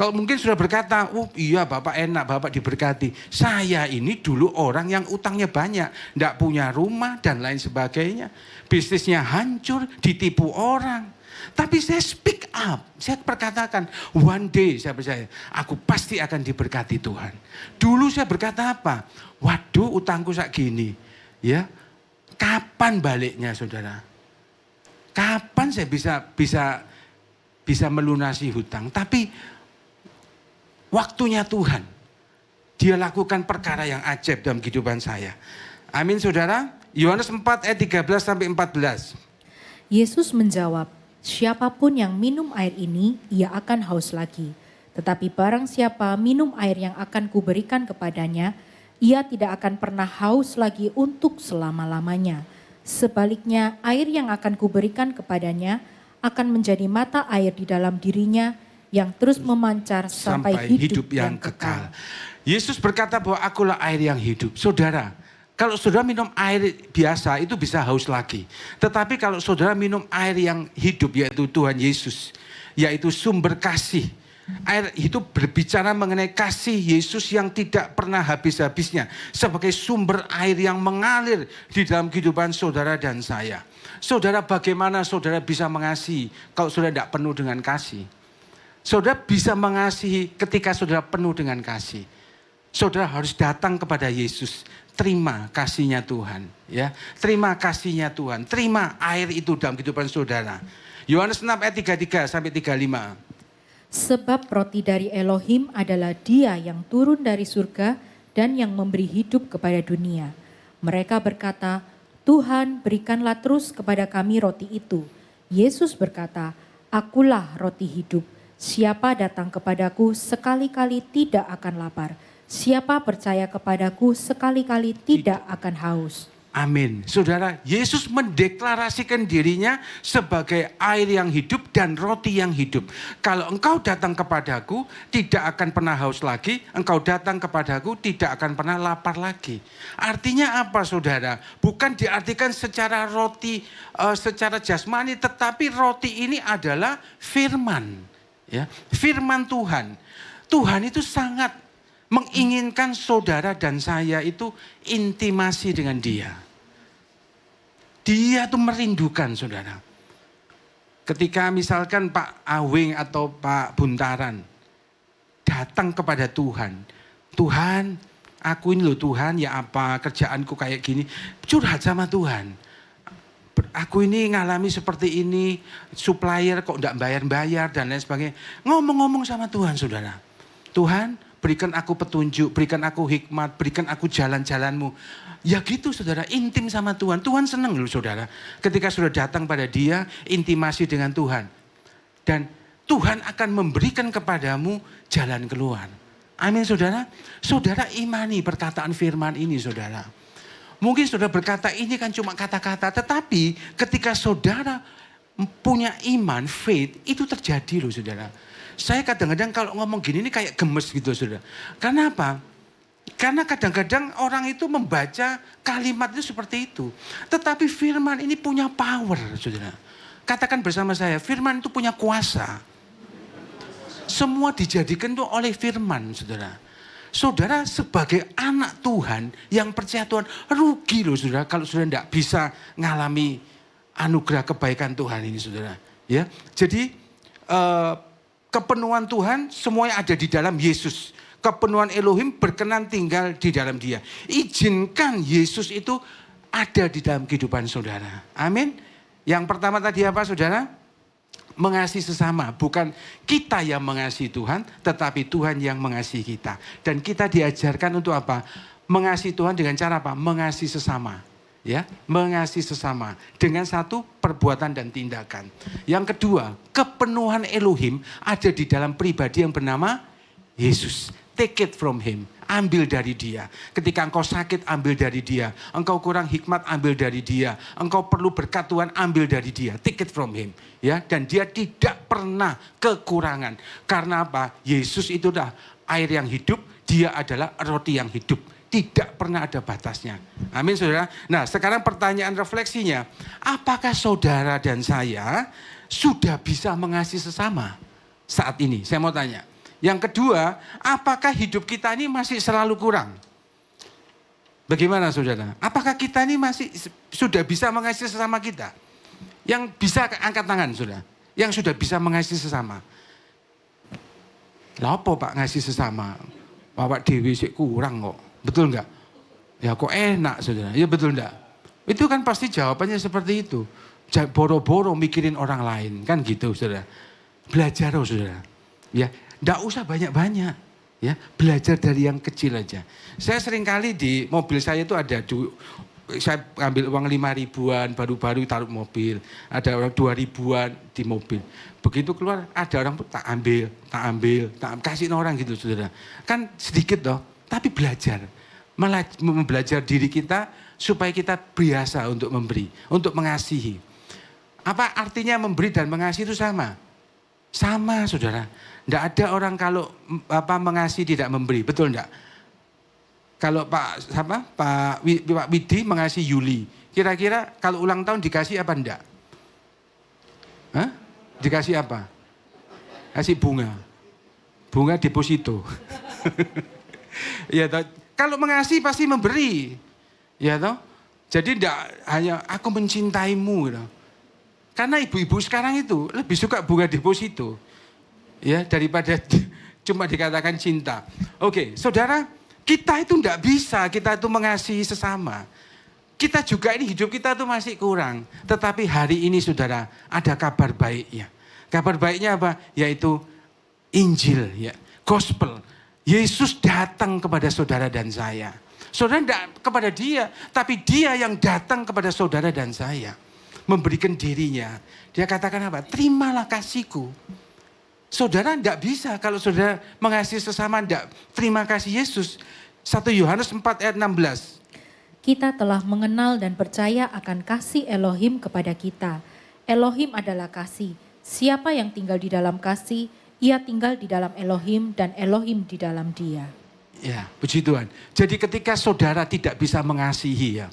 Kalau mungkin sudah berkata, oh iya Bapak enak, Bapak diberkati. Saya ini dulu orang yang utangnya banyak. Tidak punya rumah dan lain sebagainya. Bisnisnya hancur, ditipu orang. Tapi saya speak up, saya perkatakan, one day saya percaya, aku pasti akan diberkati Tuhan. Dulu saya berkata apa? Waduh utangku sak gini. Ya, kapan baliknya saudara? Kapan saya bisa melunasi hutang? Tapi waktunya Tuhan, dia lakukan perkara yang ajaib dalam kehidupan saya. Amin saudara. Yohanes 4 ayat 13 sampai 14. Yesus menjawab, siapapun yang minum air ini, ia akan haus lagi. Tetapi barang siapa minum air yang akan kuberikan kepadanya, ia tidak akan pernah haus lagi untuk selama-lamanya. Sebaliknya, air yang akan kuberikan kepadanya akan menjadi mata air di dalam dirinya, yang terus memancar sampai hidup yang kekal. Yesus berkata bahwa akulah air yang hidup. Saudara, kalau saudara minum air biasa itu bisa haus lagi. Tetapi kalau saudara minum air yang hidup yaitu Tuhan Yesus, yaitu sumber kasih. Air itu berbicara mengenai kasih Yesus yang tidak pernah habis-habisnya. Sebagai sumber air yang mengalir di dalam kehidupan saudara dan saya. Saudara, bagaimana saudara bisa mengasihi kalau saudara tidak penuh dengan kasih? Saudara bisa mengasihi ketika saudara penuh dengan kasih. Saudara harus datang kepada Yesus. Terima kasihnya Tuhan. Ya, terima kasihnya Tuhan. Terima air itu dalam kehidupan saudara. Yohanes 6 ayat 33 sampai 35. Sebab roti dari Elohim adalah Dia yang turun dari surga dan yang memberi hidup kepada dunia. Mereka berkata, Tuhan berikanlah terus kepada kami roti itu. Yesus berkata, akulah roti hidup. Siapa datang kepadaku sekali-kali tidak akan lapar. Siapa percaya kepadaku sekali-kali tidak akan haus. Amin. Saudara, Yesus mendeklarasikan dirinya sebagai air yang hidup dan roti yang hidup. Kalau engkau datang kepadaku, tidak akan pernah haus lagi. Engkau datang kepadaku, tidak akan pernah lapar lagi. Artinya apa saudara? Bukan diartikan secara roti, secara jasmani, tetapi roti ini adalah firman. Ya, firman Tuhan. Tuhan itu sangat menginginkan saudara dan saya itu intimasi dengan Dia. Dia tuh merindukan saudara. Ketika misalkan Pak Awing atau Pak Buntaran datang kepada Tuhan. Tuhan, aku ini loh Tuhan, ya apa kerjaanku kayak gini. Curhat sama Tuhan. Aku ini ngalami seperti ini, supplier kok enggak bayar-bayar dan lain sebagainya. Ngomong-ngomong sama Tuhan saudara. Tuhan, berikan aku petunjuk, berikan aku hikmat, berikan aku jalan-jalanmu. Ya gitu saudara, intim sama Tuhan. Tuhan senang loh saudara. Ketika sudah datang pada Dia, intimasi dengan Tuhan. Dan Tuhan akan memberikan kepadamu jalan keluar. Amin saudara. Saudara imani perkataan firman ini saudara. Mungkin saudara berkata ini kan cuma kata-kata. Tetapi ketika saudara punya iman, faith, itu terjadi loh saudara. Saya kadang-kadang kalau ngomong gini ini kayak gemes gitu saudara. Karena apa? Karena kadang-kadang orang itu membaca kalimat itu seperti itu. Tetapi firman ini punya power, saudara. Katakan bersama saya, firman itu punya kuasa. Semua dijadikan itu oleh firman, saudara. Saudara sebagai anak Tuhan yang percaya Tuhan, rugi loh saudara kalau saudara tidak bisa ngalami anugerah kebaikan Tuhan ini, saudara. Ya, jadi kepenuhan Tuhan semuanya ada di dalam Yesus. Kepenuhan Elohim berkenan tinggal di dalam Dia. Izinkan Yesus itu ada di dalam kehidupan saudara. Amin. Yang pertama tadi apa, saudara? Mengasihi sesama. Bukan kita yang mengasihi Tuhan, tetapi Tuhan yang mengasihi kita. Dan kita diajarkan untuk apa? Mengasihi Tuhan dengan cara apa? Mengasihi sesama. Ya, mengasihi sesama dengan satu perbuatan dan tindakan. Yang kedua, kepenuhan Elohim ada di dalam pribadi yang bernama Yesus. Take it from him, ambil dari dia. Ketika engkau sakit, ambil dari dia. Engkau kurang hikmat, ambil dari dia. Engkau perlu berkat Tuhan, ambil dari dia. Take it from him. Ya, dan dia tidak pernah kekurangan. Karena apa? Yesus itu adalah air yang hidup, dia adalah roti yang hidup. Tidak pernah ada batasnya. Amin, saudara. Nah, sekarang pertanyaan refleksinya. Apakah saudara dan saya sudah bisa mengasihi sesama saat ini? Saya mau tanya. Yang kedua, apakah hidup kita ini masih selalu kurang? Bagaimana, saudara? Apakah kita ini masih sudah bisa mengasihi sesama kita? Yang bisa angkat tangan, saudara. Yang sudah bisa mengasihi sesama. Lah apa Pak ngasihi sesama? Bapak dewi sih kurang kok. Betul enggak? Ya kok enak, saudara. Ya betul enggak? Itu kan pasti jawabannya seperti itu. Boro-boro mikirin orang lain. Kan gitu, saudara. Belajar, saudara. Ya, enggak usah banyak-banyak. Ya, belajar dari yang kecil aja. Saya seringkali di mobil saya itu ada saya ambil uang 5.000-an baru-baru taruh mobil. Ada orang 2.000-an di mobil. Begitu keluar ada orang tak ambil, kasih orang gitu, saudara. Kan sedikit toh, tapi belajar. Belajar diri kita supaya kita biasa untuk memberi, untuk mengasihi. Apa artinya memberi dan mengasihi itu sama? Sama, saudara. Tidak ada orang kalau mengasihi tidak memberi, betul enggak? Kalau Pak Widi mengasihi Yuli, kira-kira kalau ulang tahun dikasih apa enggak? Hah? Dikasih apa? Kasih bunga. Bunga deposito. Ya toh, kalau mengasihi pasti memberi. Ya toh? Jadi enggak hanya aku mencintaimu gitu. Karena ibu-ibu sekarang itu lebih suka bunga deposito. Ya, daripada cuma dikatakan cinta. Oke, saudara, kita itu enggak bisa, kita itu mengasihi sesama. Kita juga ini hidup kita itu masih kurang. Tetapi hari ini saudara, ada kabar baiknya. Kabar baiknya apa? Yaitu Injil, ya, gospel. Yesus datang kepada saudara dan saya. Saudara tidak kepada dia, tapi dia yang datang kepada saudara dan saya. Memberikan dirinya. Dia katakan apa? Terimalah kasihku. Saudara tidak bisa kalau saudara mengasihi sesama tidak terima kasih Yesus. 1 Yohanes 4 ayat 16. Kita telah mengenal dan percaya akan kasih Elohim kepada kita. Elohim adalah kasih. Siapa yang tinggal di dalam kasih, ia tinggal di dalam Elohim dan Elohim di dalam dia. Ya, puji Tuhan. Jadi ketika saudara tidak bisa mengasihi ya,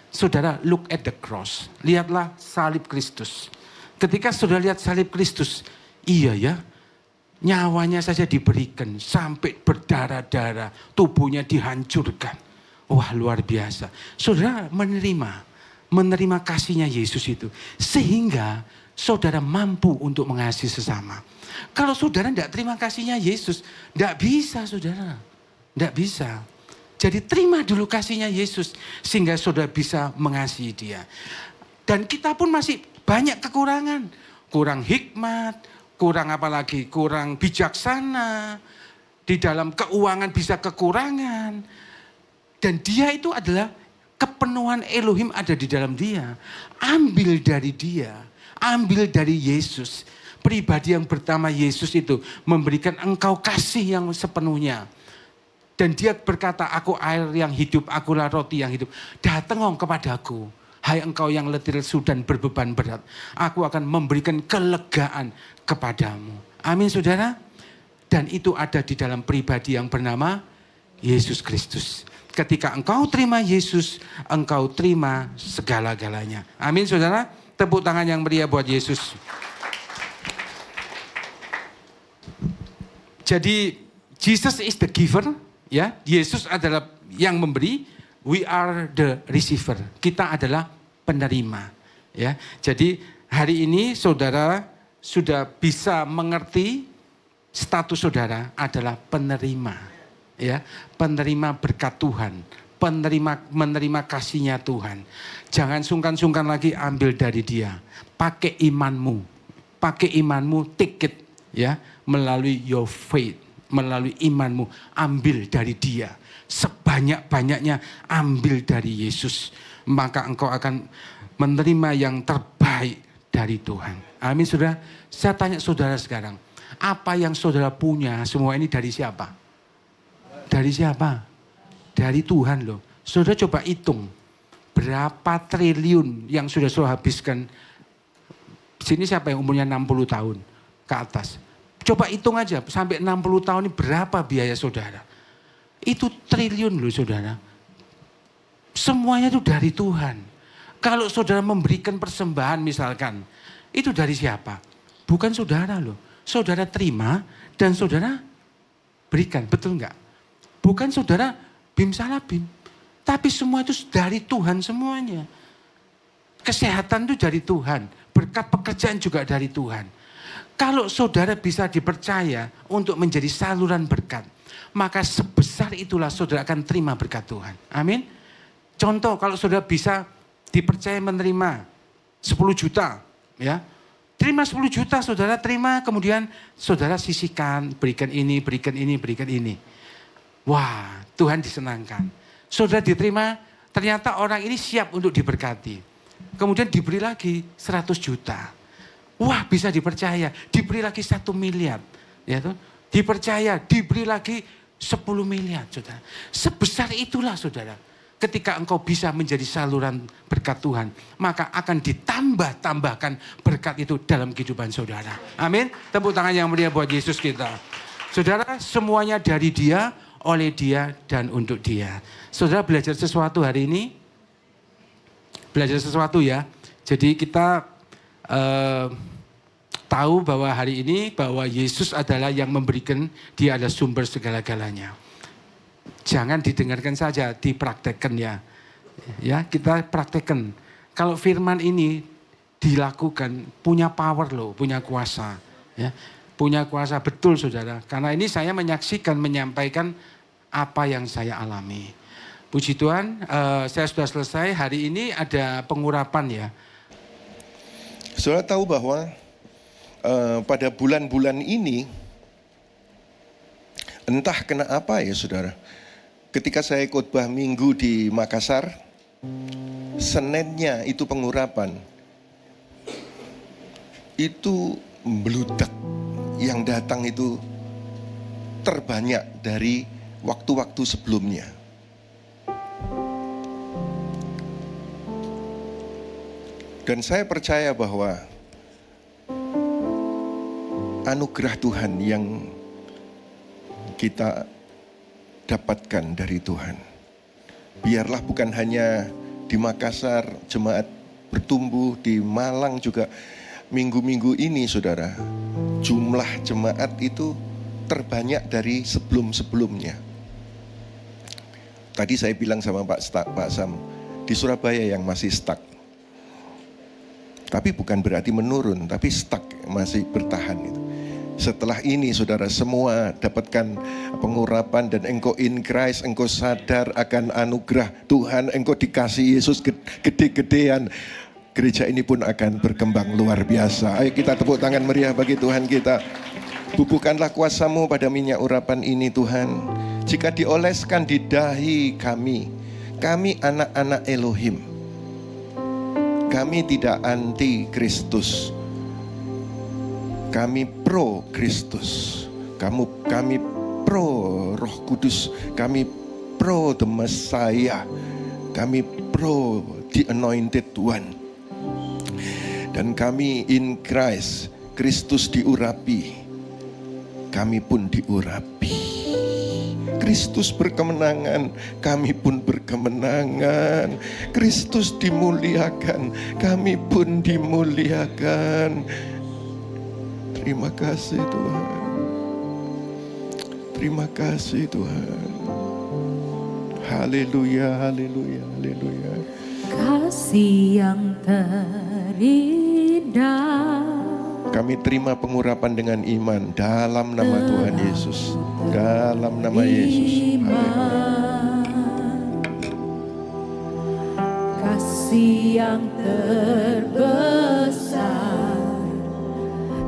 saudara look at the cross. Lihatlah salib Kristus. Ketika saudara lihat salib Kristus, iya ya, nyawanya saja diberikan sampai berdarah-darah, tubuhnya dihancurkan. Wah, luar biasa. Saudara menerima kasihnya Yesus itu. Sehingga saudara mampu untuk mengasihi sesama. Kalau saudara tidak terima kasihnya Yesus, tidak bisa saudara. Tidak bisa. Jadi terima dulu kasihnya Yesus sehingga saudara bisa mengasihi dia. Dan kita pun masih banyak kekurangan. Kurang hikmat, kurang apalagi, kurang bijaksana. Di dalam keuangan bisa kekurangan. Dan dia itu adalah kepenuhan Elohim ada di dalam dia. Ambil dari dia. Ambil dari Yesus. Pribadi yang pertama Yesus itu memberikan engkau kasih yang sepenuhnya. Dan dia berkata, aku air yang hidup, akulah roti yang hidup. Datang kepadaku, hai engkau yang letih lesu dan berbeban berat. Aku akan memberikan kelegaan kepadamu. Amin saudara. Dan itu ada di dalam pribadi yang bernama Yesus Kristus. Ketika engkau terima Yesus, engkau terima segala-galanya. Amin saudara. Tepuk tangan yang meriah buat Yesus. Jadi Jesus is the giver, ya. Yesus adalah yang memberi, we are the receiver. Kita adalah penerima, ya. Jadi hari ini saudara sudah bisa mengerti status saudara adalah penerima, ya. Penerima berkat Tuhan, menerima kasihnya Tuhan. Jangan sungkan-sungkan lagi ambil dari Dia. Pakai imanmu, take it, ya, melalui your faith, melalui imanmu, ambil dari Dia. Sebanyak-banyaknya ambil dari Yesus, maka engkau akan menerima yang terbaik dari Tuhan. Amin saudara. Saya tanya saudara sekarang, apa yang saudara punya semua ini dari siapa? Dari siapa? Dari Tuhan loh. Saudara coba hitung berapa triliun yang sudah saudara habiskan. Sini siapa yang umurnya 60 tahun ke atas? Coba hitung aja sampai 60 tahun ini berapa biaya saudara. Itu triliun loh saudara. Semuanya itu dari Tuhan. Kalau saudara memberikan persembahan misalkan, itu dari siapa? Bukan saudara loh. Saudara terima dan saudara berikan, betul enggak? Bukan saudara bim salah bim. Tapi semua itu dari Tuhan semuanya. Kesehatan itu dari Tuhan. Berkat pekerjaan juga dari Tuhan. Kalau saudara bisa dipercaya untuk menjadi saluran berkat, maka sebesar itulah saudara akan terima berkat Tuhan. Amin. Contoh kalau saudara bisa dipercaya menerima 10 juta, ya. Terima 10 juta saudara terima, kemudian saudara sisihkan, berikan ini, berikan ini, berikan ini. Wah, Tuhan disenangkan. Saudara diterima, ternyata orang ini siap untuk diberkati. Kemudian diberi lagi 100 juta. Wah, bisa dipercaya, diberi lagi 1 miliar. Ya tuh, dipercaya, diberi lagi 10 miliar, saudara. Sebesar itulah saudara. Ketika engkau bisa menjadi saluran berkat Tuhan, maka akan ditambahkan berkat itu dalam kehidupan saudara. Amin. Tepuk tangan yang meriah buat Yesus kita. Saudara, semuanya dari Dia, oleh Dia, dan untuk Dia. Saudara belajar sesuatu hari ini? Belajar sesuatu ya. Jadi kita tahu bahwa hari ini bahwa Yesus adalah yang memberikan, Dia adalah sumber segala-galanya. Jangan didengarkan saja, dipraktekkan ya. Ya, kita praktekkan. Kalau firman ini dilakukan, punya power loh, punya kuasa. Ya, punya kuasa betul saudara. Karena ini saya menyaksikan, menyampaikan apa yang saya alami. Puji Tuhan, saya sudah selesai. Hari ini ada pengurapan ya. Saudara tahu bahwa pada bulan-bulan ini, entah kena apa ya saudara. Ketika saya khotbah minggu di Makassar, Seninnya itu pengurapan. Itu meludak. Yang datang itu terbanyak dari waktu-waktu sebelumnya. Dan saya percaya bahwa anugerah Tuhan yang kita dapatkan dari Tuhan. Biarlah bukan hanya di Makassar jemaat bertumbuh, di Malang juga minggu-minggu ini saudara, jumlah jemaat itu terbanyak dari sebelum-sebelumnya. Tadi saya bilang sama Pak Sam, di Surabaya yang masih stuck. Tapi bukan berarti menurun, tapi stuck, masih bertahan itu. Setelah ini saudara semua dapatkan pengurapan dan engkau in Christ, engkau sadar akan anugerah Tuhan, engkau dikasih Yesus gede-gedean. Gereja ini pun akan berkembang luar biasa. Ayo kita tepuk tangan meriah bagi Tuhan kita. Bubuhkanlah kuasa-Mu pada minyak urapan ini Tuhan. Jika dioleskan di dahi kami anak-anak Elohim. Kami tidak anti Kristus. Kami pro Kristus. Kami pro Roh Kudus. Kami pro the Messiah. Kami pro the Anointed One. Dan kami in Christ. Kristus diurapi. Kami pun diurapi. Kristus berkemenangan, kami pun berkemenangan. Kristus dimuliakan, kami pun dimuliakan. Terima kasih Tuhan. Terima kasih Tuhan. Haleluya, haleluya, haleluya. Kasih yang terindah. Kami terima pengurapan dengan iman dalam nama Tuhan Yesus. Dalam nama Yesus. Haleluya. Kasih yang terbesar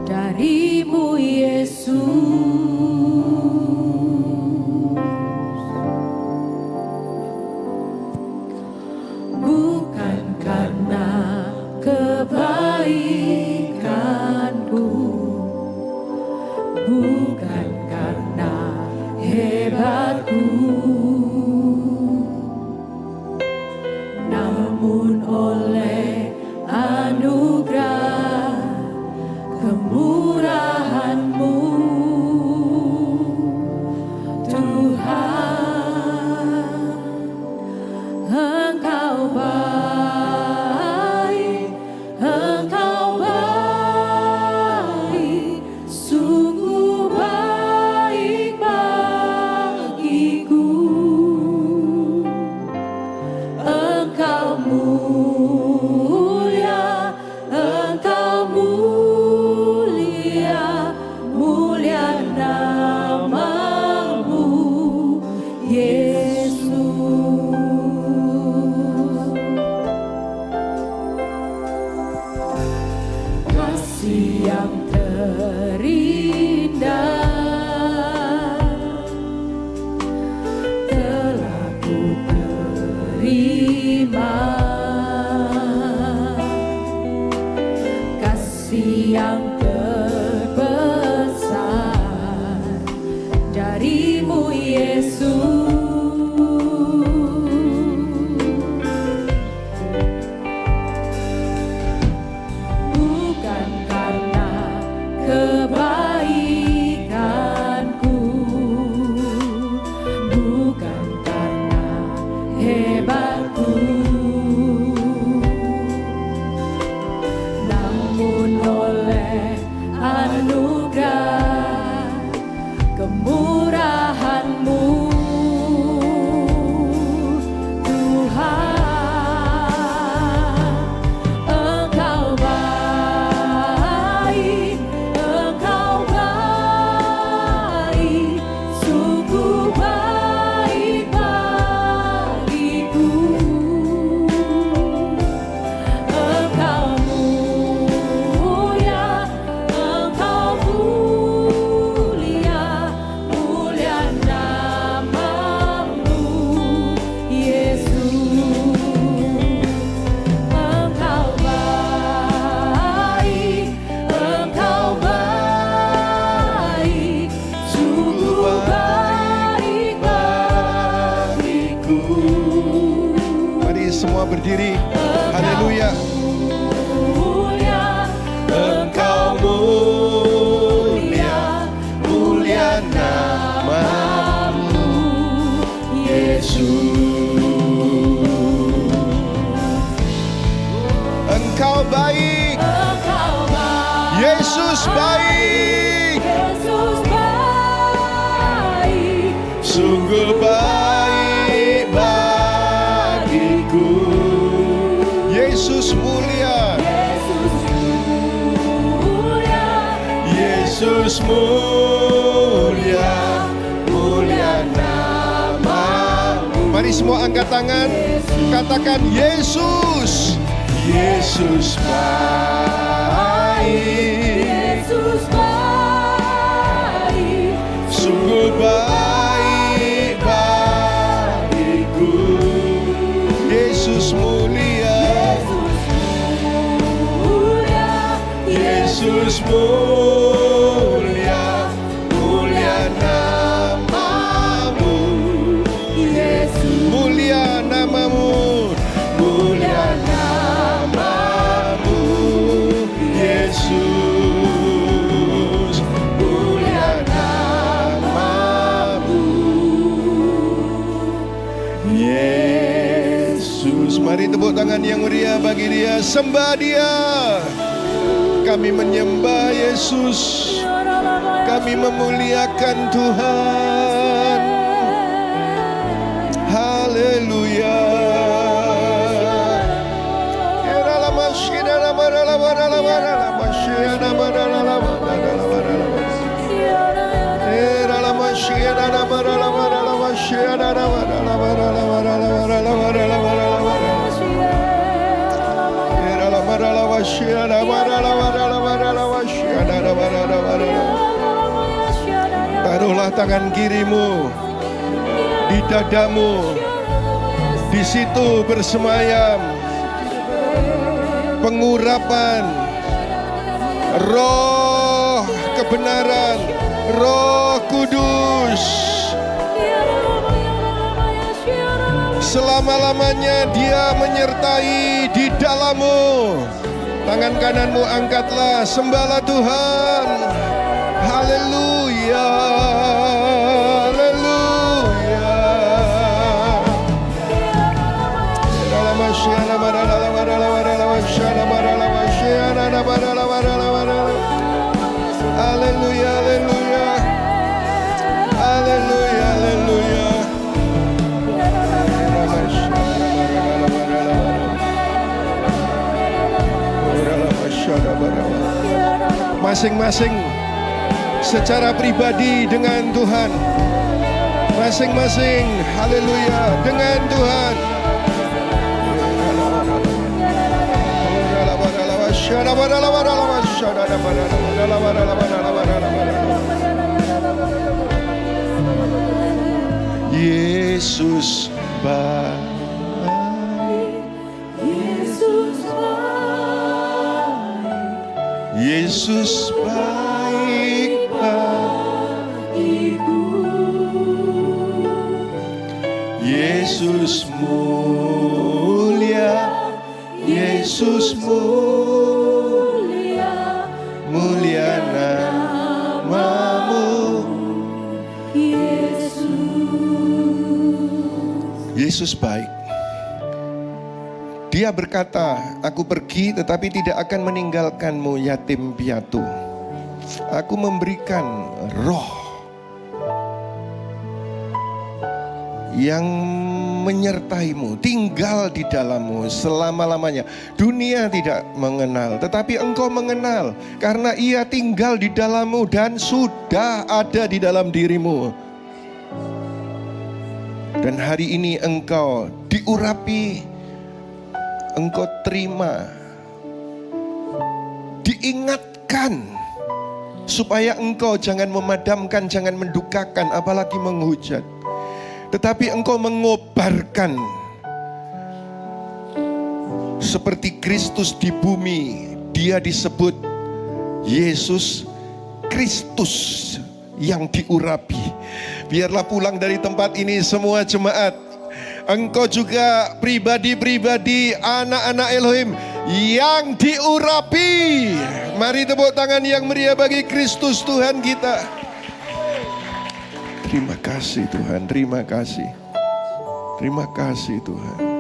darimu Yesus. Bukan karena kebaikanku, bukan karena hebatku, namun oleh anugerah kemurahan-Mu, Tuhan. Engkau baik, Engkau baik, sungguh baik bagiku. Engkau mulia, Engkau mulia, mulia nama-Mu, Yesus. Kasih yang terindah telah ku terima. Kasih yang terbesar darimu Yesus. Bukan karena kebaikanku, bukan karena hebatku, namun oleh anugerah kemurahan-Mu, Tuhan. Engkau baik, Engkau baik, sungguh baik bagiku. Engkau mulia, Engkau mulia, mulia nama-Mu, Yesus. Engkau baik, Engkau baik, sungguh baik bagiku. Mari semua berdiri. Haleluya. Mulia, Engkau mulia, mulia nama-Mu, Yesus. Engkau baik, Engkau baik, Yesus baik, Yesus baik, sungguh baik bagiku. Yesus mulia, Yesus mulia, Yesus mulia, mulia nama-Mu. Mari semua angkat tangan, katakan Yesus. Yesus baik, Yesus baik, sungguh baik bagiku. Yesus mulia, Yesus mulia, mulia nama-Mu, Yesus mulia nama-Mu, mulia nama-Mu, Yesus, mulia nama-Mu. Yesus. Mari tepuk tangan yang meriah bagi Dia, sembah Dia. Kami menyembah Yesus, kami memuliakan Tuhan. Haleluya. Taruhlah tangan kirimu di dadamu, di situ bersemayam pengurapan Roh kebenaran, Roh Kudus. Selama-lamanya Dia menyertai di dalammu. Tangan kananmu angkatlah, sembahlah Tuhan. Haleluya, haleluya. Haleluya, haleluya. Haleluya, haleluya. Masing-masing secara pribadi dengan Tuhan, masing-masing haleluya dengan Tuhan. Yesus baik. Yesus baik bagiku. Yesus mulia, Yesus mulia, mulia namamu. Yesus baik. Dia berkata, aku pergi tetapi tidak akan meninggalkanmu yatim piatu. Aku memberikan roh yang menyertaimu, tinggal di dalammu selama-lamanya. Dunia tidak mengenal, tetapi engkau mengenal, karena Ia tinggal di dalammu dan sudah ada di dalam dirimu. Dan hari ini engkau diurapi, engkau terima, diingatkan supaya engkau jangan memadamkan, jangan mendukakan, apalagi menghujat, tetapi engkau mengobarkan seperti Kristus di bumi. Dia disebut Yesus Kristus yang diurapi. Biarlah pulang dari tempat ini semua jemaat, engkau juga pribadi-pribadi anak-anak Elohim yang diurapi. Mari tepuk tangan yang meriah bagi Kristus Tuhan kita. Terima kasih Tuhan, terima kasih. Terima kasih Tuhan.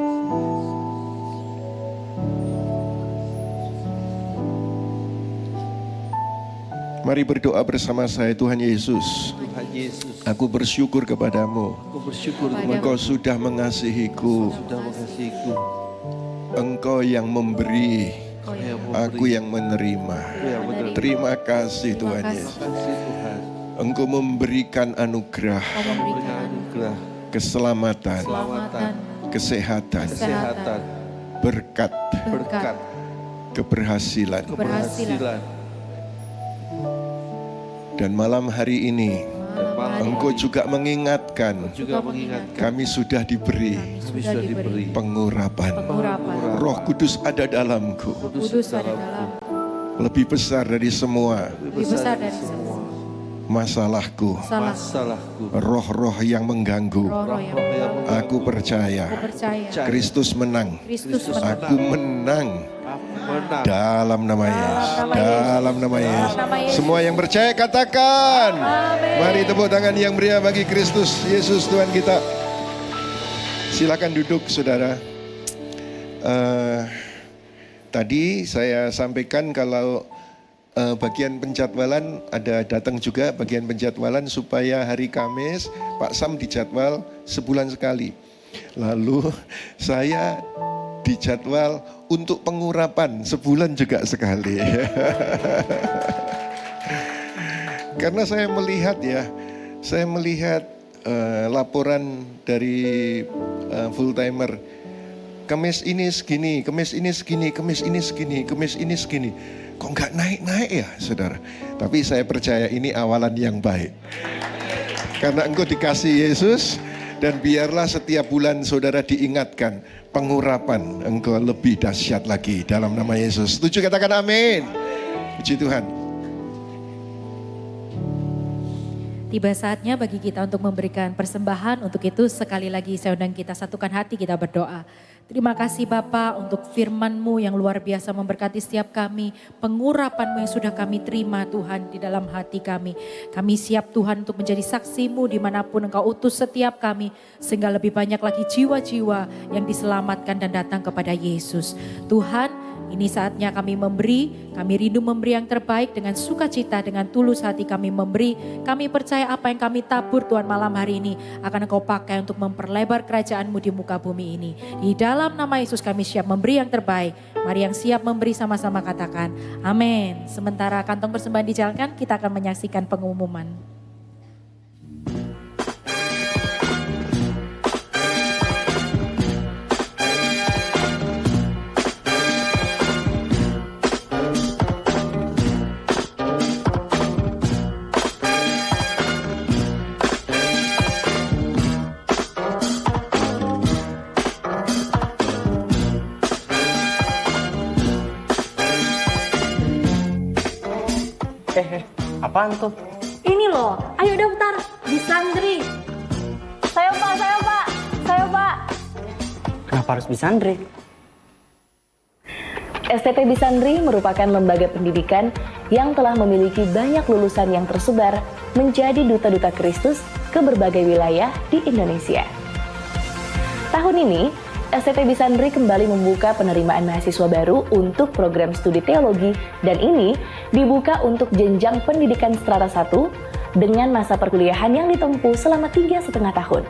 Mari berdoa bersama saya. Tuhan Yesus, Tuhan Yesus, aku bersyukur kepadamu. aku bersyukur Engkau sudah mengasihiku. sudah mengasihiku. Engkau yang memberi, Yang aku yang menerima. Ya, betul. Terima kasih Tuhan kasih. Yesus. Kasih Tuhan, Engkau memberikan anugerah, anugerah, keselamatan, keselamatan, kesehatan, kesehatan, berkat, berkat, keberhasilan. keberhasilan. Dan malam hari ini Dan malam Engkau juga mengingatkan juga mengingatkan kami sudah diberi kami sudah diberi pengurapan. pengurapan. Roh Kudus ada dalamku, Kudus ada dalam, lebih besar dari semua lebih besar dari semua masalahku, masalahku. roh-roh yang mengganggu. roh yang Aku percaya aku percaya Kristus menang. Kristus menang. Aku menang Aku menang. dalam nama Yesus. Dalam nama Yesus. nama Yesus. Semua yang percaya katakan. Mari tepuk tangan yang meriah bagi Kristus Yesus Tuhan kita. Silakan duduk saudara. Tadi saya sampaikan kalau bagian penjadwalan ada datang juga bagian penjadwalan supaya hari Kamis Pak Sam dijadwal sebulan sekali. Lalu saya dijadwal untuk pengurapan sebulan juga sekali. Karena saya melihat laporan dari full timer. Kemis ini segini, kemis ini segini, kemis ini segini, kemis ini segini. Kok nggak naik-naik ya saudara? Tapi saya percaya ini awalan yang baik. Karena engkau dikasih Yesus dan biarlah setiap bulan saudara diingatkan pengurapan engkau lebih dahsyat lagi dalam nama Yesus. Setuju katakan amin. Puji Tuhan. Tiba saatnya bagi kita untuk memberikan persembahan. Untuk itu sekali lagi saya undang kita satukan hati, kita berdoa. Terima kasih Bapa untuk firman-Mu yang luar biasa memberkati setiap kami. Pengurapan-Mu yang sudah kami terima Tuhan di dalam hati kami. Kami siap Tuhan untuk menjadi saksi-Mu dimanapun Engkau utus setiap kami. Sehingga lebih banyak lagi jiwa-jiwa yang diselamatkan dan datang kepada Yesus. Tuhan, ini saatnya kami memberi, kami rindu memberi yang terbaik dengan sukacita, dengan tulus hati kami memberi. Kami percaya apa yang kami tabur Tuhan malam hari ini akan Engkau pakai untuk memperlebar kerajaan-Mu di muka bumi ini. Di dalam nama Yesus kami siap memberi yang terbaik. Mari yang siap memberi sama-sama katakan amin. Sementara kantong persembahan dijalankan, kita akan menyaksikan pengumuman. Apaan tuh? Ini loh, ayo daftar di Sandri. Saya Pak. Kenapa harus Bisandri? STP Bisandri merupakan lembaga pendidikan yang telah memiliki banyak lulusan yang tersebar menjadi duta-duta Kristus ke berbagai wilayah di Indonesia. Tahun ini, STP Bisandri kembali membuka penerimaan mahasiswa baru untuk program studi teologi dan ini dibuka untuk jenjang pendidikan strata 1 dengan masa perkuliahan yang ditempuh selama 3,5 tahun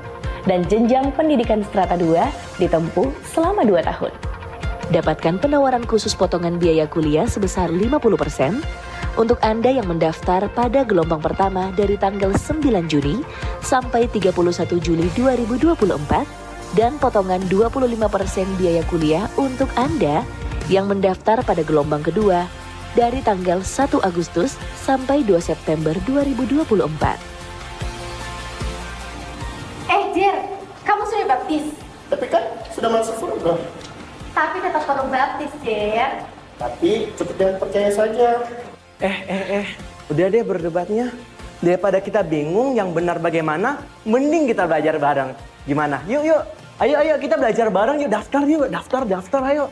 dan jenjang pendidikan strata 2 ditempuh selama 2 tahun. Dapatkan penawaran khusus potongan biaya kuliah sebesar 50% untuk Anda yang mendaftar pada gelombang pertama dari tanggal 9 Juni sampai 31 Juli 2024 dan potongan 25% biaya kuliah untuk Anda yang mendaftar pada gelombang kedua dari tanggal 1 Agustus sampai 2 September 2024. Jer, kamu sudah baptis? Tapi kan sudah masuk surga. Tapi tetap perlu baptis, Jer. Tapi cukup dengan percaya saja. Udah deh berdebatnya. Daripada kita bingung yang benar bagaimana, mending kita belajar bareng. Gimana? Yuk. Ayo kita belajar bareng yuk, daftar ayo.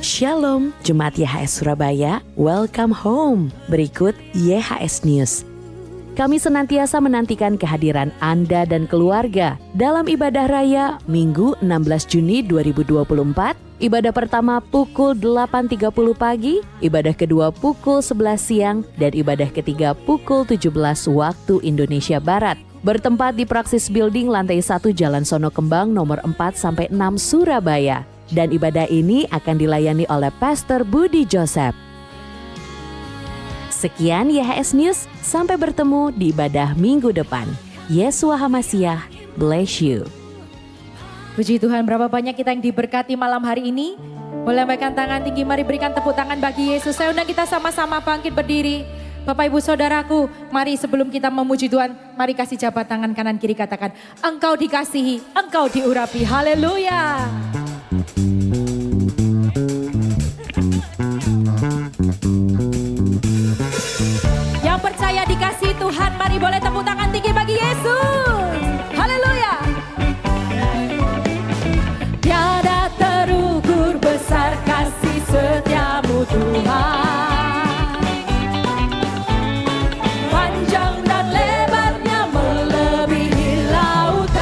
Shalom, Jemaat YHS Surabaya, welcome home. Berikut YHS News. Kami senantiasa menantikan kehadiran Anda dan keluarga dalam ibadah raya Minggu 16 Juni 2024. Ibadah pertama pukul 8.30 pagi, ibadah kedua pukul 11 siang, dan ibadah ketiga pukul 17 waktu Indonesia Barat. Bertempat di Praxis Building lantai 1 Jalan Sono Kembang nomor 4-6 Surabaya. Dan ibadah ini akan dilayani oleh Pastor Budi Joseph. Sekian YHS News, sampai bertemu di ibadah minggu depan. Yesua HaMasiah, bless you. Puji Tuhan, berapa banyak kita yang diberkati malam hari ini. Boleh lambaikan tangan tinggi, mari berikan tepuk tangan bagi Yesus. Saya undang kita sama-sama bangkit berdiri. Bapak Ibu Saudaraku, mari sebelum kita memuji Tuhan, mari kasih jabat tangan kanan kiri, katakan, Engkau dikasihi, Engkau diurapi, haleluya. Yang percaya dikasihi Tuhan, mari boleh tepuk tangan tinggi bagi Yesus. Haleluya. Tiada terukur besar kasih setiamu setiamu Tuhan. Panjang dan lebarnya melebihi lautan,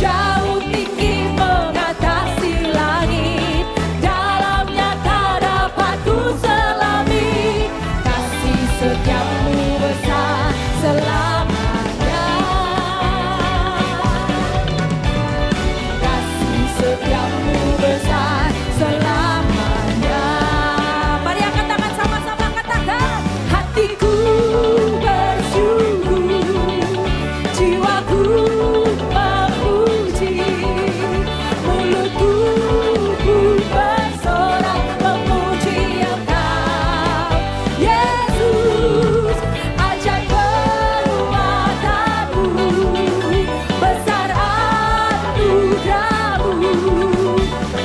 jauh tinggi mengatasi langit, dalamnya tak dapat ku selami. Kasih setiamu besar selamanya, kasih setiamu besar selamanya. Mari angkat tangan sama-sama, katakan, hatiku bersyukur, jiwaku memuji, mulutku pun bersorak memuji Engkau, Yesus. Ajaib perbuatanmu, besar anugerahmu,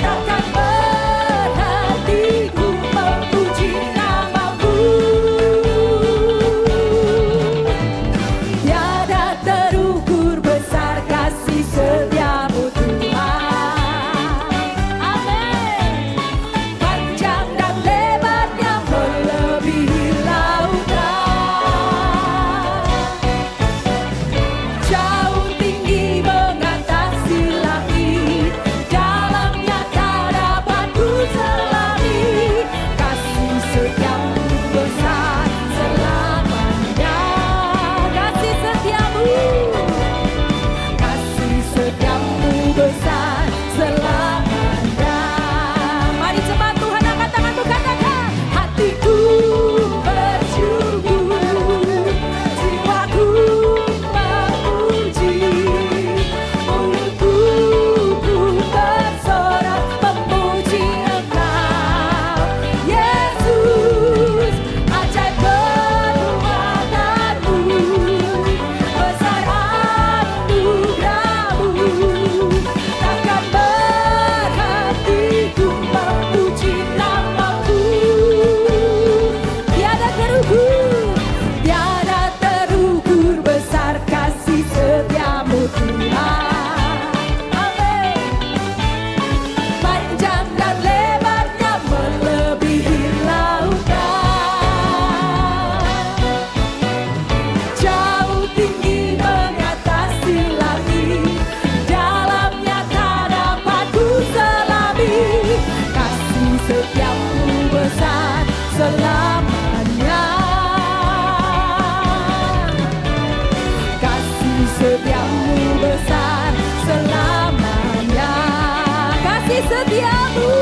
takkan berhenti ku memuji namamu. Tiada terukur besar kasih setiamu Tuhan. Amin. Panjang dan lebarnya melebihi lautan, jauh tinggi mengatasi langit, dalamnya tak dapat ku selami. Kasih setiamu besar selamanya, kasih setiamu, kasih setiamu besar selamanya. Mari cepat Tuhan angkat tangan tuh, katakan, hatiku bersyukur, jiwaku memuji, mulutku pun bersorak memuji Engkau, Yesus. Ajaib perbuatanmu, besar anugerahmu, takkan berhenti ku memuji namamu. Tiada terukur, tiada terukur besar kasih setiamu Tuhan. Amin. Panjang dan lebarnya melebihi lautan, jauh tinggi mengatasi langit, dalamnya tak dapat ku selami. Kasih setiamu besar selamanya, kasih setiamu besar selamanya. Kasih setiamu,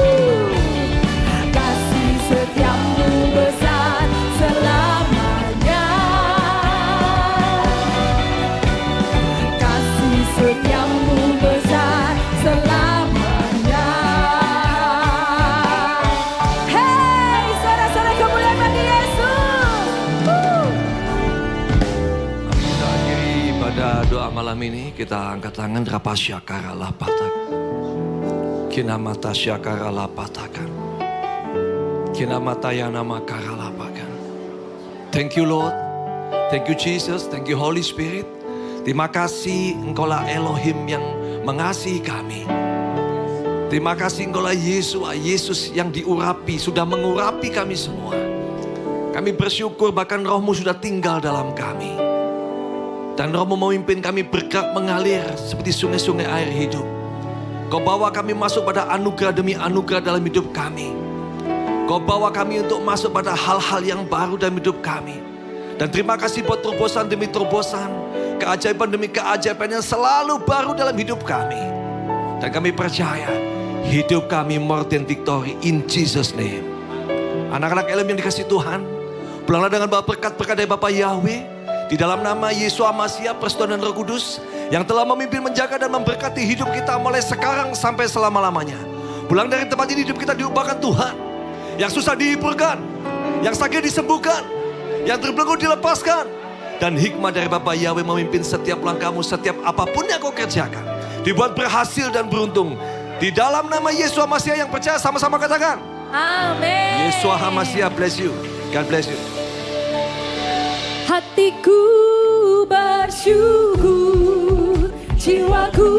kasih setiamu besar selamanya, kasih setiamu besar selamanya. Hey, saudara-saudara kemuliaan bagi Yesus. Kita akhiri pada doa malam ini, kita angkat tangan, rapasyakara lapatak, kinamata syakara lapatakan, kinamata yanama karalapakan. Thank you Lord, thank you Jesus, thank you Holy Spirit. Terima kasih Engkaulah Elohim yang mengasihi kami. Terima kasih Engkaulah Yesus yang diurapi, sudah mengurapi kami semua. Kami bersyukur bahkan Roh-Mu sudah tinggal dalam kami. Dan Roh-Mu memimpin kami bergerak mengalir seperti sungai-sungai air hidup. Kau bawa kami masuk pada anugerah demi anugerah dalam hidup kami. Kau bawa kami untuk masuk pada hal-hal yang baru dalam hidup kami. Dan terima kasih buat terobosan demi terobosan, keajaiban demi keajaiban yang selalu baru dalam hidup kami. Dan kami percaya hidup kami more than victory in Jesus name. Anak-anak Elohim yang dikasihi Tuhan, pulanglah dengan bawa berkat-berkat dari Bapa Yahweh. Di dalam nama Yeshua Mashiach, Persekutuan dan Roh Kudus yang telah memimpin, menjaga dan memberkati hidup kita mulai sekarang sampai selama-lamanya. Pulang dari tempat ini hidup kita diubahkan Tuhan. Yang susah dihiburkan, yang sakit disembuhkan, yang terbelenggu dilepaskan. Dan hikmah dari Bapa Yahweh memimpin setiap langkahmu, setiap apapun yang kau kerjakan. Dibuat berhasil dan beruntung. Di dalam nama Yeshua Mashiach yang percaya sama-sama katakan. Amin. Yeshua HaMashiach bless you. God bless you. Hatiku bersyukur, jiwaku